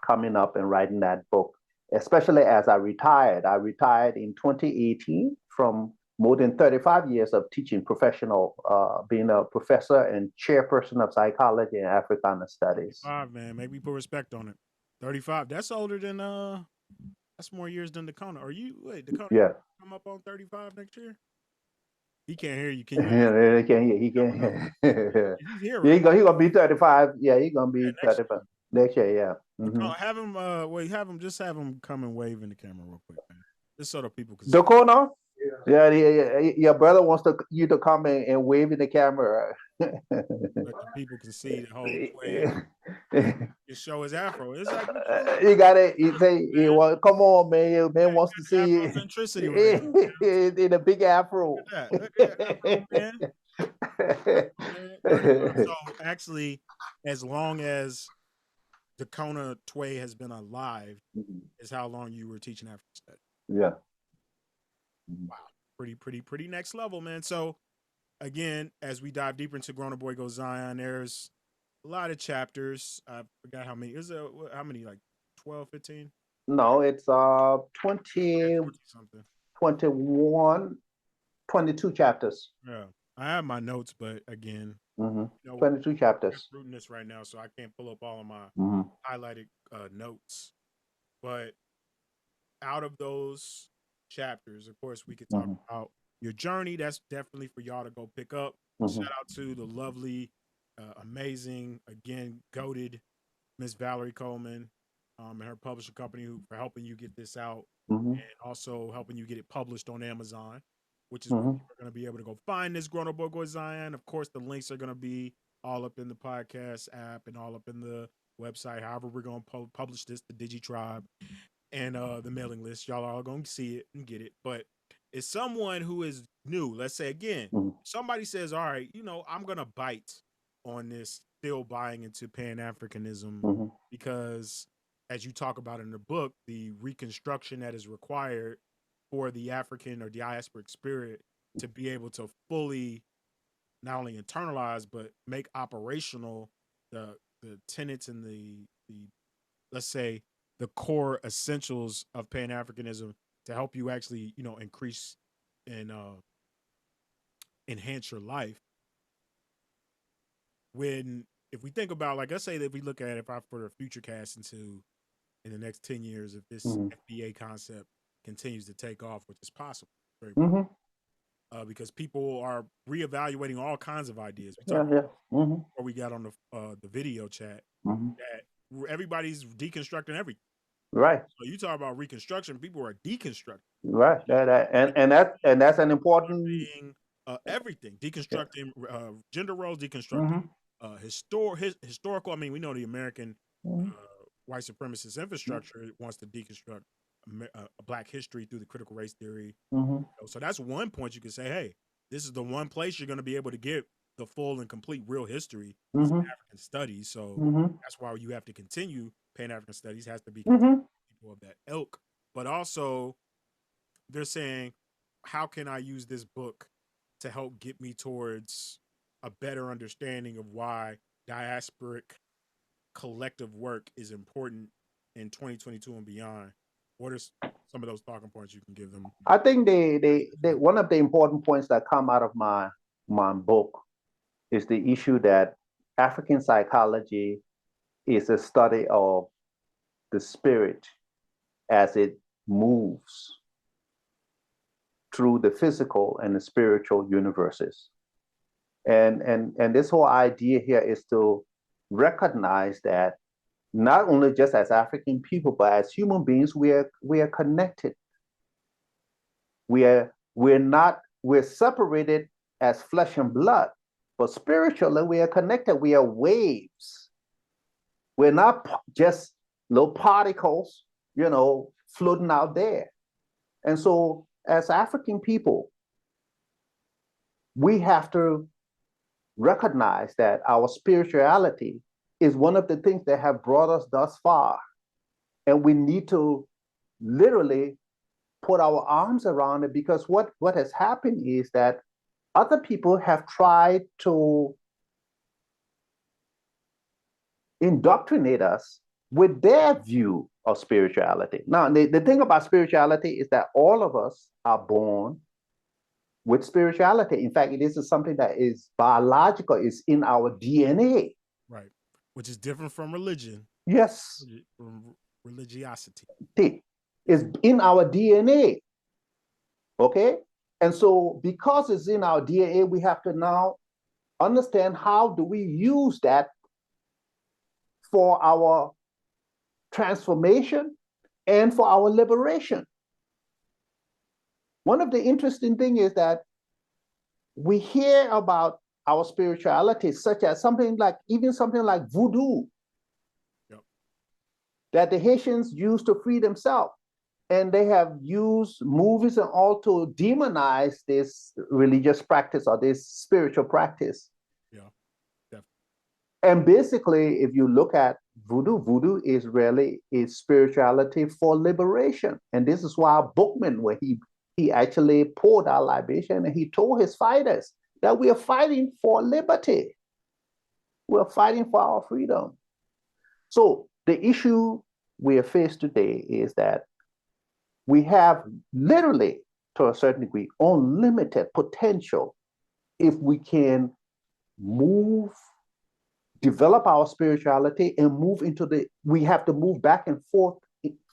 coming up and writing that book, especially as I retired. I retired in 2018 from more than 35 years of teaching being a professor and chairperson of psychology and Africana studies. 35, man. Maybe put respect on it. 35. That's older than that's more years than Dakota. Dakota come up on 35 next year? He can't hear you. Can you hear? He can't hear. He can't hear. He's here. Right? He's gonna be 35. Yeah, he's gonna be 35 next year. Yeah. Mm-hmm. Have him. Have him come and wave in the camera real quick, man. Just so the people can see. Dakota? Yeah, your brother wants you to come and wave in the camera. But the people can see the whole way. You show his afro. It's like you got it. You say, well, come on, man. Man wants to see you in a big afro. Look at that afro, man. So actually, as long as Dr.Twe has been alive, is how long you were teaching African studies. Yeah. Wow, pretty next level, man. So again, as we dive deeper into Grona Boy Go Zion, there's a lot of chapters. I forgot how many. Is there how many? Like 12, 15? No, it's 20 something. 21, 22 chapters. Yeah, I have my notes, but again, 22 chapters. I'm reading this right now, so I can't pull up all of my highlighted notes. But out of those chapters, of course, we could talk about your journey. That's definitely for y'all to go pick up. Shout out to the lovely, amazing, again, goated Miss Valerie Coleman and her publisher company for helping you get this out and also helping you get it published on Amazon, which is where you're going to be able to go find this Grona Boy Go Zion. Of course, the links are going to be all up in the podcast app and all up in the website. However, we're going to publish this, the Digi Tribe and the mailing list. Y'all are going to see it and get it. But it's someone who is new. Let's say, again, somebody says, all right, I'm going to bite on this, still buying into Pan Africanism because, as you talk about in the book, the reconstruction that is required for the African or diasporic spirit to be able to fully not only internalize, but make operational the tenets and the let's say, the core essentials of Pan Africanism to help you actually, increase and enhance your life. If we think about, like, let's say that if we look at if I put a future cast into in the next 10 years, if this FBA concept continues to take off, which is possible, very possible, because people are reevaluating all kinds of ideas. We talked before we got on the video chat that everybody's deconstructing everything. Right. So you talk about reconstruction, people are deconstructing. Right. And that's an important Everything, deconstructing gender roles, deconstructing historical. I mean, we know the American white supremacist infrastructure wants to deconstruct Black history through the critical race theory. So that's one point you can say, hey, this is the one place you're going to be able to get the full and complete real history of African studies. So that's why you have to continue. Pan African studies has to be people of that ilk, but also they're saying, how can I use this book to help get me towards a better understanding of why diasporic collective work is important in 2022 and beyond? What are some of those talking points you can give them? I think they one of the important points that come out of my book is the issue that African psychology is a study of the spirit as it moves through the physical and the spiritual universes. And this whole idea here is to recognize that not only just as African people, but as human beings, we are connected. We're separated as flesh and blood, but spiritually we are connected. We are waves. We're not just little particles, floating out there. And so as African people, we have to recognize that our spirituality is one of the things that have brought us thus far. And we need to literally put our arms around it, because what has happened is that other people have tried to indoctrinate us with their view of spirituality. Now, the thing about spirituality is that all of us are born with spirituality. In fact, this is something that is biological, is in our DNA. Right. Which is different from religion. Yes. From religiosity. It's in our DNA. Okay? And so because it's in our DNA, we have to now understand how do we use that for our transformation and for our liberation. One of the interesting things is that we hear about our spirituality, such as something like voodoo, that the Haitians used to free themselves. And they have used movies and all to demonize this religious practice or this spiritual practice. Yeah, definitely. And basically, if you look at voodoo is really spirituality for liberation. And this is why Bookman, where he actually poured out libation and he told his fighters that we are fighting for liberty. We're fighting for our freedom. So the issue we are faced today is that we have literally, to a certain degree, unlimited potential if we can develop our spirituality and we have to move back and forth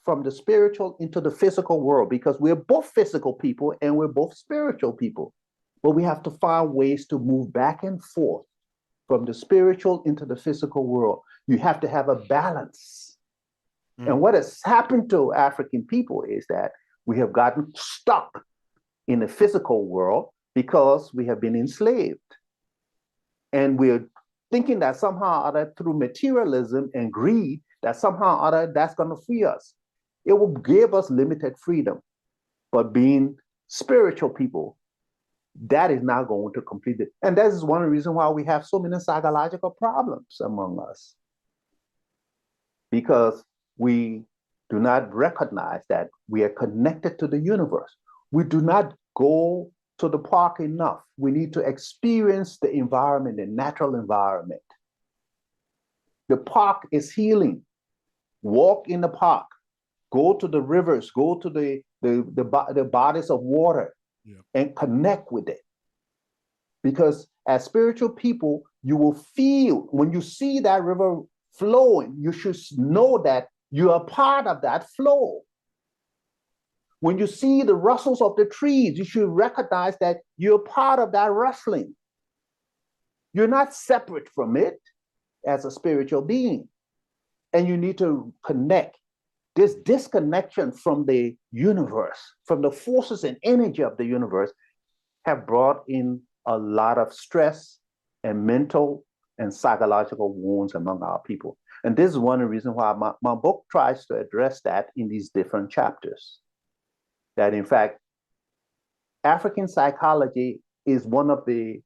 from the spiritual into the physical world, because we're both physical people and we're both spiritual people. But we have to find ways to move back and forth from the spiritual into the physical world. You have to have a balance. And what has happened to African people is that we have gotten stuck in the physical world because we have been enslaved. And we're thinking that somehow or other, through materialism and greed, that somehow or other that's going to free us. It will give us limited freedom. But being spiritual people, that is not going to complete it. And that is one of the reasons why we have so many psychological problems among us. Because we do not recognize that we are connected to the universe. We do not go to the park enough. We need to experience the environment, the natural environment. The park is healing. Walk in the park. Go to the rivers. Go to the bodies of water and connect with it. Because as spiritual people, you will feel, when you see that river flowing, you should know that you are part of that flow. When you see the rustles of the trees, you should recognize that you're part of that rustling. You're not separate from it as a spiritual being. And you need to connect. this disconnection from the universe, from the forces and energy of the universe, have brought in a lot of stress and mental and psychological wounds among our people. And this is one of the reasons why my book tries to address that in these different chapters. That in fact, African psychology is one of the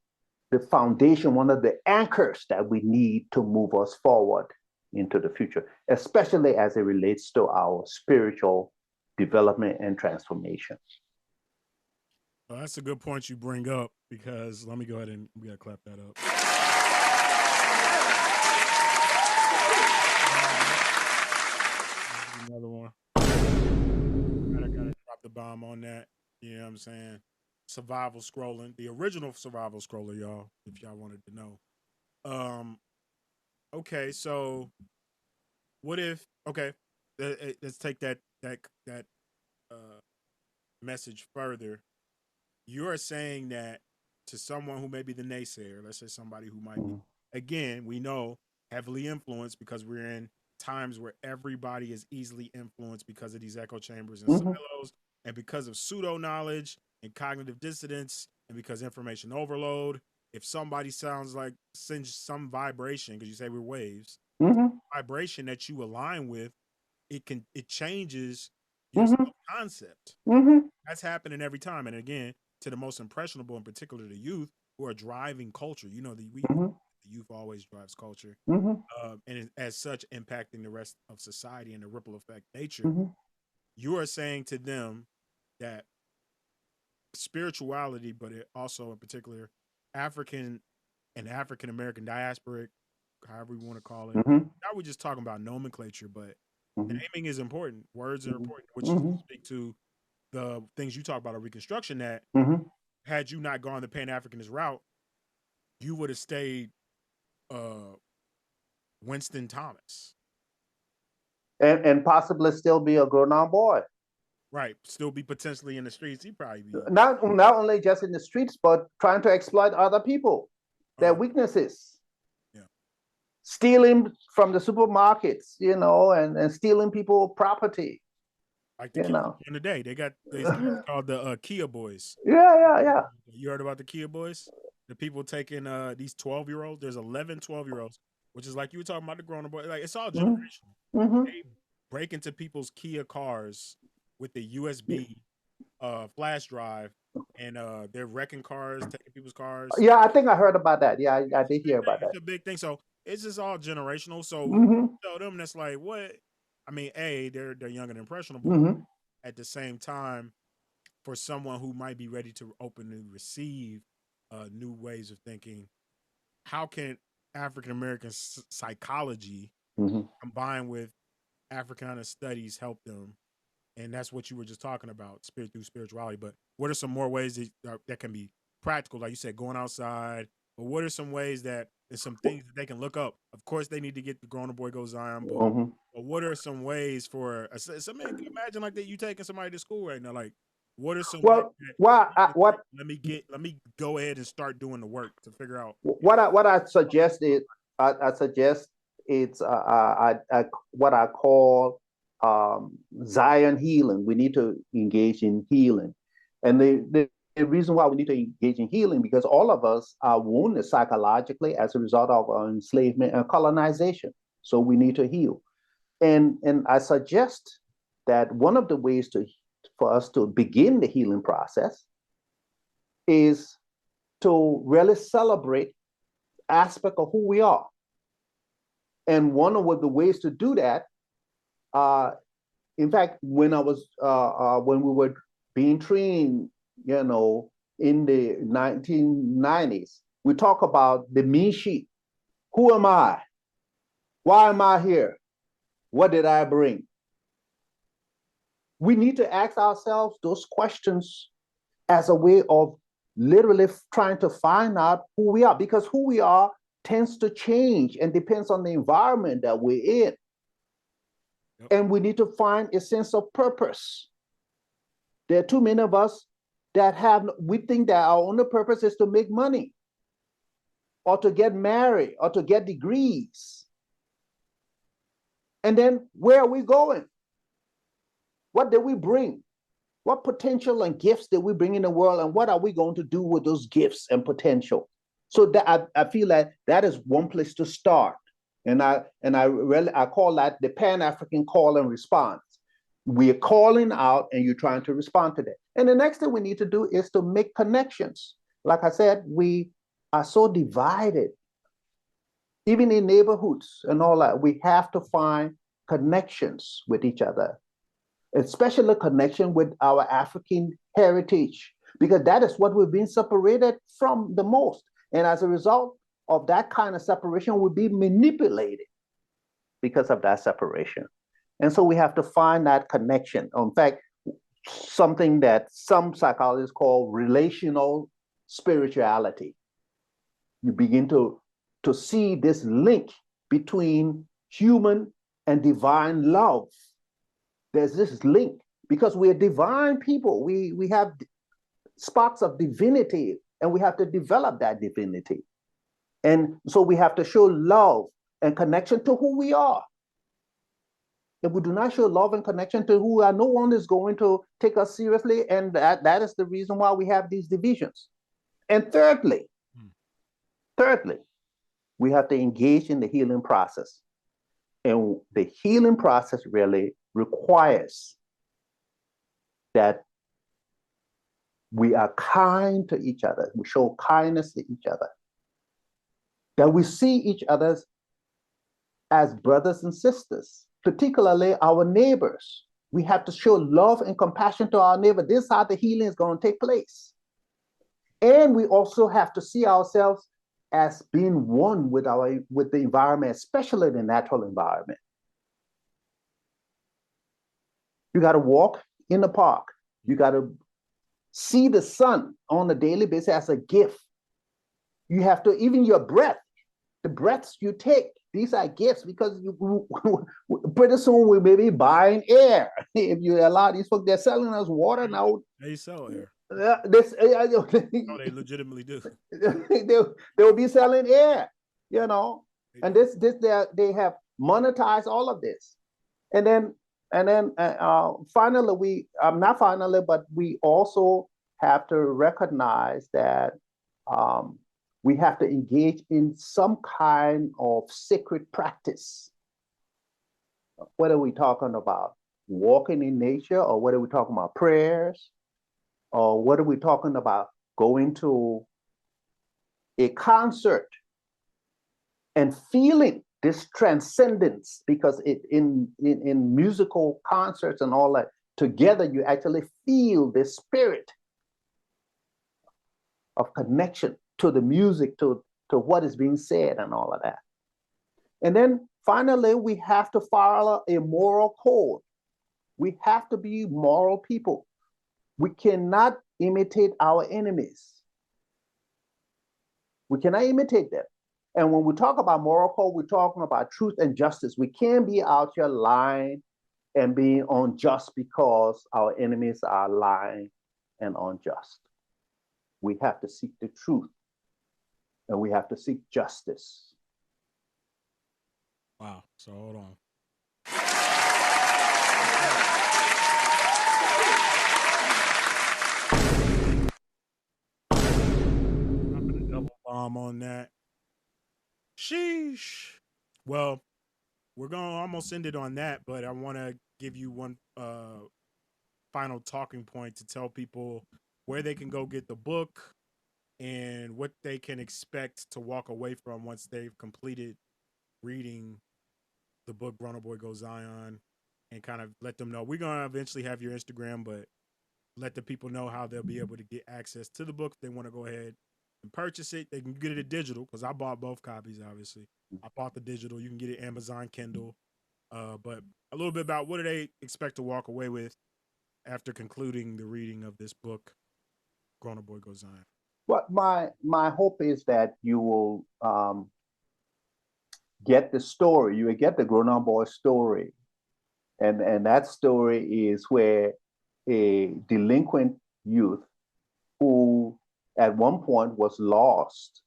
foundation, one of the anchors that we need to move us forward into the future, especially as it relates to our spiritual development and transformation. Well, that's a good point you bring up, because let me go ahead and we gotta clap that up. Another one. I gotta drop the bomb on that. You know what I'm saying? Survival scrolling, the original survival scroller, y'all, if y'all wanted to know. Okay, so what if, okay, let's take that message further. You're saying that to someone who may be the naysayer, let's say somebody who might be, again, we know, heavily influenced, because we're in times where everybody is easily influenced because of these echo chambers and silos, and because of pseudo knowledge and cognitive dissonance, and because information overload. If somebody sends some vibration, because you say we're waves, vibration that you align with, it changes your concept. That's happening every time. And again, to the most impressionable, in particular the youth, who are driving culture. You know, the youth always drives culture, and as such impacting the rest of society in the ripple effect nature. You are saying to them that spirituality, but it also in particular African and African American diasporic, however we want to call it. Now we're just talking about nomenclature, but naming is important. Words are important, which speak to the things you talk about of Reconstruction, that had you not gone the Pan-Africanist route, you would have stayed Winston Thomas. And possibly still be a grown-up boy. Right. Still be potentially in the streets. He'd probably be. Not only just in the streets, but trying to exploit other people, their weaknesses. Yeah. Stealing from the supermarkets, you know, and stealing people's property. Like the kids in the day. They got these called the Kia Boys. Yeah. You heard about the Kia Boys? The people taking these 12-year-olds. There's 11 12-year-olds, which is like you were talking about the Grona boy. Like, it's all generational. They break into people's Kia cars with the USB flash drive, and they're wrecking cars, taking people's cars. Yeah, I think I heard about that. Yeah, I did hear about that. It's a big thing. So it's just all generational. So tell them that's like, what? I mean, they're young and impressionable. At the same time, for someone who might be ready to openly receive new ways of thinking, how can African American psychology combined with Africana studies help them? And that's what you were just talking about, spirit through spirituality. But what are some more ways that can be practical? Like you said, going outside. But what are some ways that there's some things that they can look up? Of course, they need to get the Grona Boy Go Zion. But what are some ways for somebody? Can you imagine like that you taking somebody to school right now? Like, what are some? Let me go ahead and start doing the work to figure out. What I suggest is it's what I call Zion healing. We need to engage in healing, and the reason why we need to engage in healing, because all of us are wounded psychologically as a result of our enslavement and colonization. So we need to heal, and I suggest that one of the ways for us to begin the healing process is to really celebrate aspect of who we are, and one of the ways to do that. In fact, when we were being trained, you know, in the 1990s, we talk about the mean sheet. Who am I? Why am I here? What did I bring? We need to ask ourselves those questions as a way of literally trying to find out who we are, because who we are tends to change and depends on the environment that we're in. Yep. And we need to find a sense of purpose. There are too many of us that we think that our only purpose is to make money or to get married or to get degrees. And then where are we going? What did we bring? What potential and gifts did we bring in the world, and what are we going to do with those gifts and potential? So that I feel like that is one place to start, and I call that the Pan African call and response. We are calling out, and you're trying to respond to that. And the next thing we need to do is to make connections. Like I said, we are so divided, even in neighborhoods and all that. We have to find connections with each other, especially connection with our African heritage, because that is what we've been separated from the most. And as a result of that kind of separation, we'll be manipulated because of that separation. And so we have to find that connection. In fact, something that some psychologists call relational spirituality. You begin to see this link between human and divine love. There's this link because we're divine people. We have sparks of divinity, and we have to develop that divinity. And so we have to show love and connection to who we are. If we do not show love and connection to who we are, no one is going to take us seriously. And that is the reason why we have these divisions. And thirdly, we have to engage in the healing process. And the healing process really requires that we are kind to each other. We show kindness to each other. That we see each other as brothers and sisters, particularly our neighbors. We have to show love and compassion to our neighbor. This is how the healing is going to take place. And we also have to see ourselves as being one with the environment, especially the natural environment. You got to walk in the park. You got to see the sun on a daily basis as a gift. You have to, even your breath, the breaths you take, these are gifts, because pretty soon we may be buying air. If you allow these folks, they're selling us water now. They sell air. No, they legitimately do. they will be selling air, and they have monetized all of this. And then finally, we also have to recognize that we have to engage in some kind of sacred practice. What are we talking about? Walking in nature, or what are we talking about? Prayers, or what are we talking about? Going to a concert and feeling this transcendence, because in musical concerts and all that, together you actually feel the spirit of connection to the music, to what is being said and all of that. And then finally, we have to follow a moral code. We have to be moral people. We cannot imitate our enemies. We cannot imitate them. And when we talk about moral code, we're talking about truth and justice. We can't be out here lying and being unjust because our enemies are lying and unjust. We have to seek the truth, and we have to seek justice. Wow. So hold on. I'm gonna double bomb on that. Sheesh. Well, we're gonna almost end it on that, but I want to give you one final talking point to tell people where they can go get the book and what they can expect to walk away from once they've completed reading the book Grona Boy Go Zion, and kind of let them know. We're going to eventually have your Instagram, but let the people know how they'll be able to get access to the book if they want to go ahead and purchase it. They can get it digital, because I bought both copies, obviously. I bought the digital. You can get it Amazon Kindle. But a little bit about what do they expect to walk away with after concluding the reading of this book, Grona Boy Go Zion. Well, my hope is that you will get the story. You will get the Grona Boy story, and that story is where a delinquent youth who at one point was lost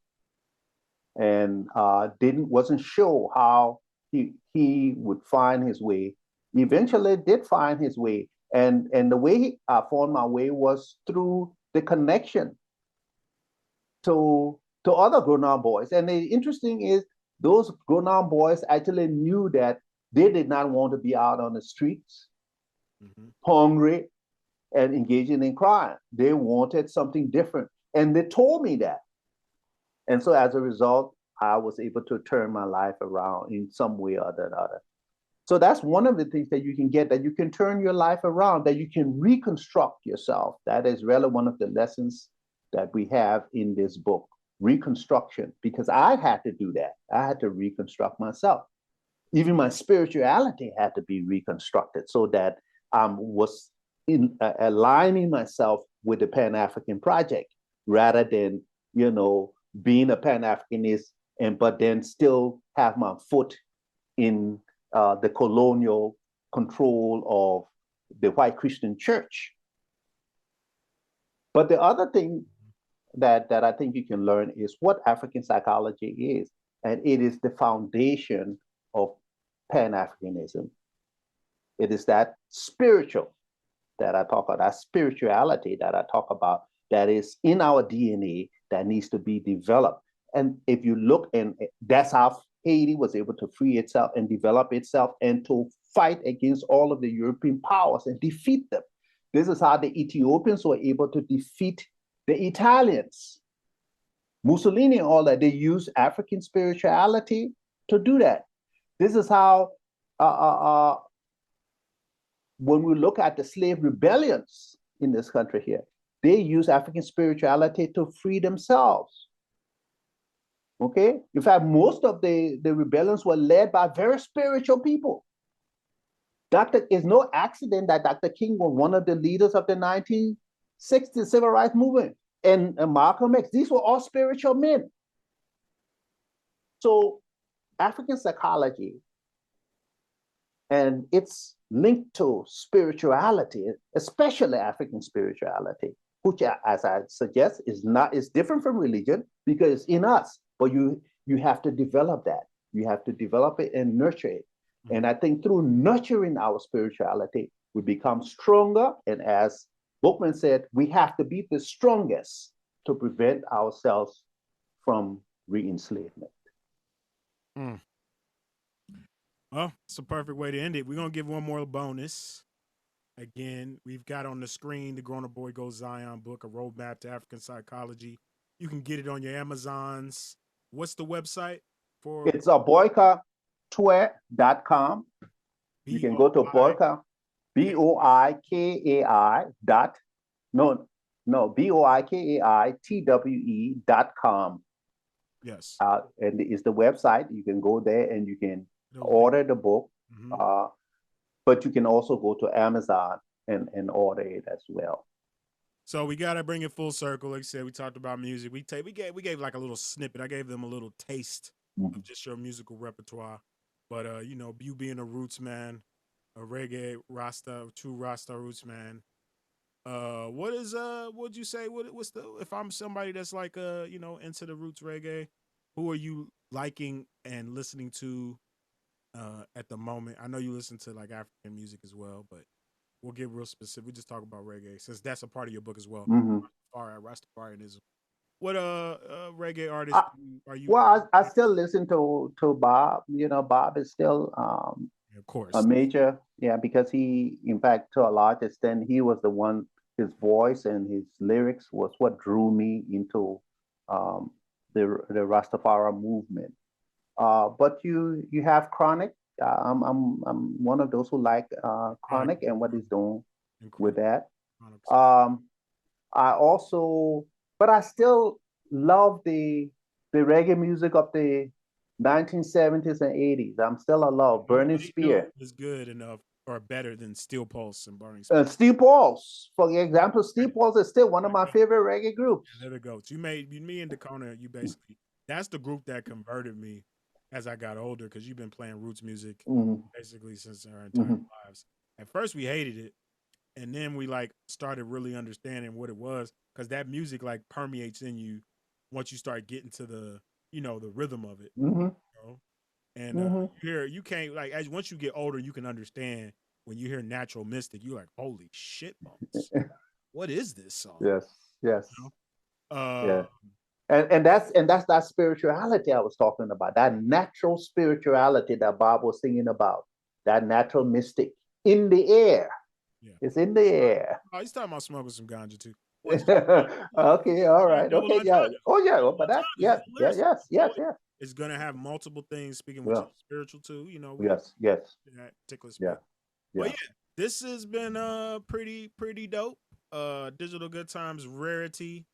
and wasn't sure how he would find his way, eventually did find his way, And the way I found my way was through the connection to other Grona boys. And the interesting is those Grona boys actually knew that they did not want to be out on the streets, hungry and engaging in crime. They wanted something different. And they told me that. And so as a result, I was able to turn my life around in some way or another. So that's one of the things that you can get, that you can turn your life around, that you can reconstruct yourself. That is really one of the lessons that we have in this book, reconstruction, because I had to do that. I had to reconstruct myself. Even my spirituality had to be reconstructed so that I was aligning myself with the Pan-African project rather than, being a Pan-Africanist but then still have my foot in the colonial control of the white Christian church. But the other thing that I think you can learn is what African psychology is. And it is the foundation of Pan-Africanism. It is that spiritual that I talk about, that spirituality that I talk about, that is in our DNA that needs to be developed. And if you look, and that's how Haiti was able to free itself and develop itself and to fight against all of the European powers and defeat them. This is how the Ethiopians were able to defeat the Italians. Mussolini and all that, they used African spirituality to do that. This is how, when we look at the slave rebellions in this country here, they use African spirituality to free themselves. Okay? In fact, most of the rebellions were led by very spiritual people. It's no accident that Dr. King was one of the leaders of the 1960s civil rights movement. And Malcolm X, these were all spiritual men. So African psychology and it's linked to spirituality, especially African spirituality, which, as I suggest, is different from religion because it's in us. But you have to develop that. You have to develop it and nurture it. Mm-hmm. And I think through nurturing our spirituality, we become stronger. And as Bookman said, we have to be the strongest to prevent ourselves from re-enslavement. Mm. Well, it's a perfect way to end it. We're going to give one more bonus. Again, we've got on the screen the Grona Boy Goes Zion book, A Roadmap to African Psychology. You can get it on your Amazons. What's the website for? It's boikai.com. You can go to Boikai, BOIKAI.com. Yes. And it's the website. You can go there and you can order the book. Mm-hmm. But you can also go to Amazon and order it as well. So we got to bring it full circle. Like I said, we talked about music. We gave like a little snippet. I gave them a little taste of just your musical repertoire. But, you being a roots man, a reggae Rasta, true Rasta roots man. What'd you say? If I'm somebody that's like, into the roots reggae, who are you liking and listening to at the moment? I know you listen to like African music as well, but we'll get real specific. We just talk about reggae since that's a part of your book as well. Mm-hmm. Rastafarianism. What reggae artist are you? Well, I still listen to Bob. Bob is still of course a major, because he, in fact, to a large extent, he was the one. His voice and his lyrics was what drew me into the Rastafari movement. But you have Chronic. I'm one of those who like Chronic and what he's doing with that. But I still love the reggae music of the 1970s and 80s. I'm still a love Burning Spear. Is good enough or better than Steel Pulse and Burning Spear. Steel Pulse, for example, Steel Pulse is still one of my favorite reggae groups. There we go. So me and Dakota, basically, that's the group that converted me as I got older, because you've been playing roots music basically since our entire lives. At first we hated it, and then we like started really understanding what it was, because that music like permeates in you once you start getting to the the rhythm of it. And here you can't once you get older you can understand when you hear Natural Mystic, you're like, holy shit, bones. What is this song? Yes, yes. You know? Yeah. And that's that spirituality I was talking about, that natural spirituality that Bob was singing about, that natural mystic in the air. Yeah. It's in the air. Oh, he's talking about smoking some ganja too. Okay, all right. Okay, yeah. Oh, yeah. But that, yes. It's gonna have multiple things speaking with spiritual too. You know. Yes. In that particular space. Yeah. But yeah, this has been pretty dope. Digital Good Times rarity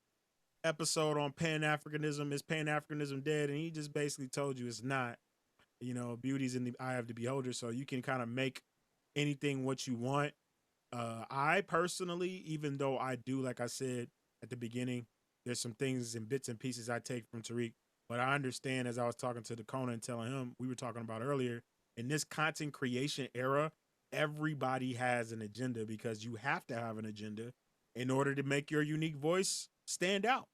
episode on Pan Africanism. Is Pan Africanism dead? And he just basically told you it's not. You know, beauty's in the eye of the beholder, so you can kind of make anything what you want. I personally, even though I do, like I said at the beginning, there's some things and bits and pieces I take from Tariq, but I understand, as I was talking to Dakota and telling him, we were talking about earlier, in this content creation era, everybody has an agenda, because you have to have an agenda in order to make your unique voice stand out.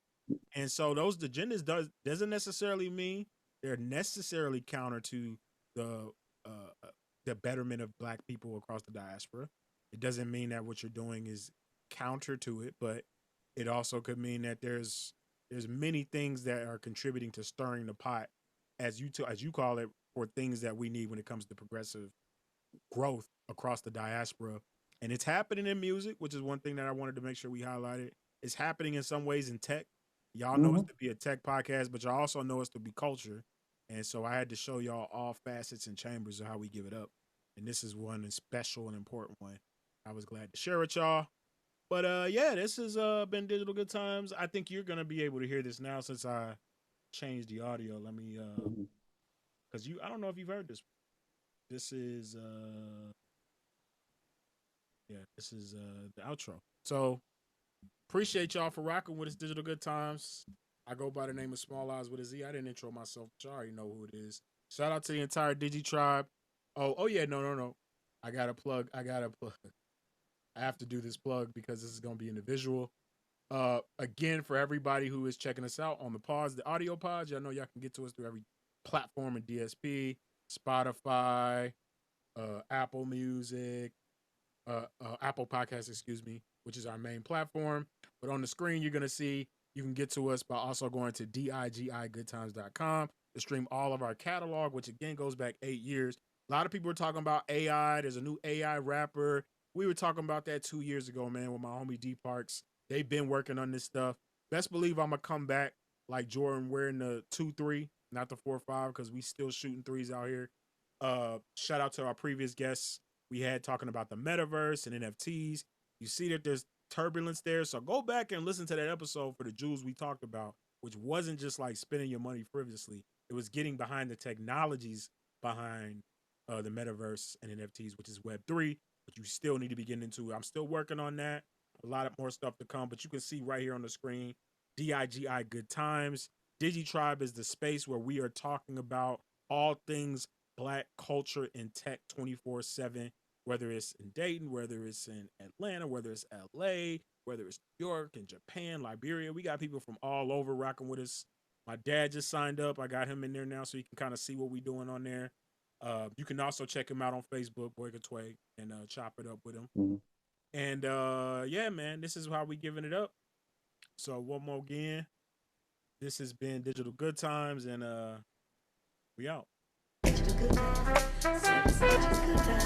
And so those agendas doesn't necessarily mean they're necessarily counter to the betterment of Black people across the diaspora. It doesn't mean that what you're doing is counter to it, but it also could mean that there's many things that are contributing to stirring the pot, as you call it, for things that we need when it comes to progressive growth across the diaspora. And it's happening in music, which is one thing that I wanted to make sure we highlighted. It's happening in some ways in tech. Y'all know us to be a tech podcast, but y'all also know us to be culture. And so I had to show y'all all facets and chambers of how we give it up. And this is one special and important one I was glad to share with y'all. But yeah, this has been Digital Good Times. I think you're gonna be able to hear this now since I changed the audio. Let me because I don't know if you've heard this. This is the outro. So appreciate y'all for rocking with us, Digital Good Times. I go by the name of Small Eyes with a Z. I didn't intro myself, but y'all already know who it is. Shout out to the entire Digi tribe. Oh yeah, no. I got a plug. I have to do this plug because this is going to be individual. Again, for everybody who is checking us out on the audio pods, y'all know y'all can get to us through every platform in DSP, Spotify, Apple Music, Apple Podcasts, which is our main platform. But on the screen, you're going to see you can get to us by also going to digigoodtimes.com to stream all of our catalog, which again goes back 8 years. A lot of people are talking about AI. There's a new AI rapper. We were talking about that 2 years ago, man, with my homie D Parks. They've been working on this stuff. Best believe I'm going to come back like Jordan wearing the 2-3, not the 4-5, because we still shooting threes out here. Shout out to our previous guests we had talking about the metaverse and NFTs. You see that there's turbulence there. So go back and listen to that episode for the jewels we talked about, which wasn't just like spending your money frivolously. It was getting behind the technologies behind the metaverse and NFTs, which is Web3, but you still need to be getting into it. I'm still working on that. A lot of more stuff to come, but you can see right here on the screen, DIGI Good Times. Digi Tribe is the space where we are talking about all things Black culture and tech 24/7, whether it's in Dayton, whether it's in Atlanta, whether it's LA, whether it's New York and Japan, Liberia. We got people from all over rocking with us. My dad just signed up. I got him in there now so you can kind of see what we're doing on there. You can also check him out on Facebook, Boikai, and chop it up with him. And yeah, man, this is how we giving it up. So one more again, this has been Digital Good Times, and we out. Digital Good Times.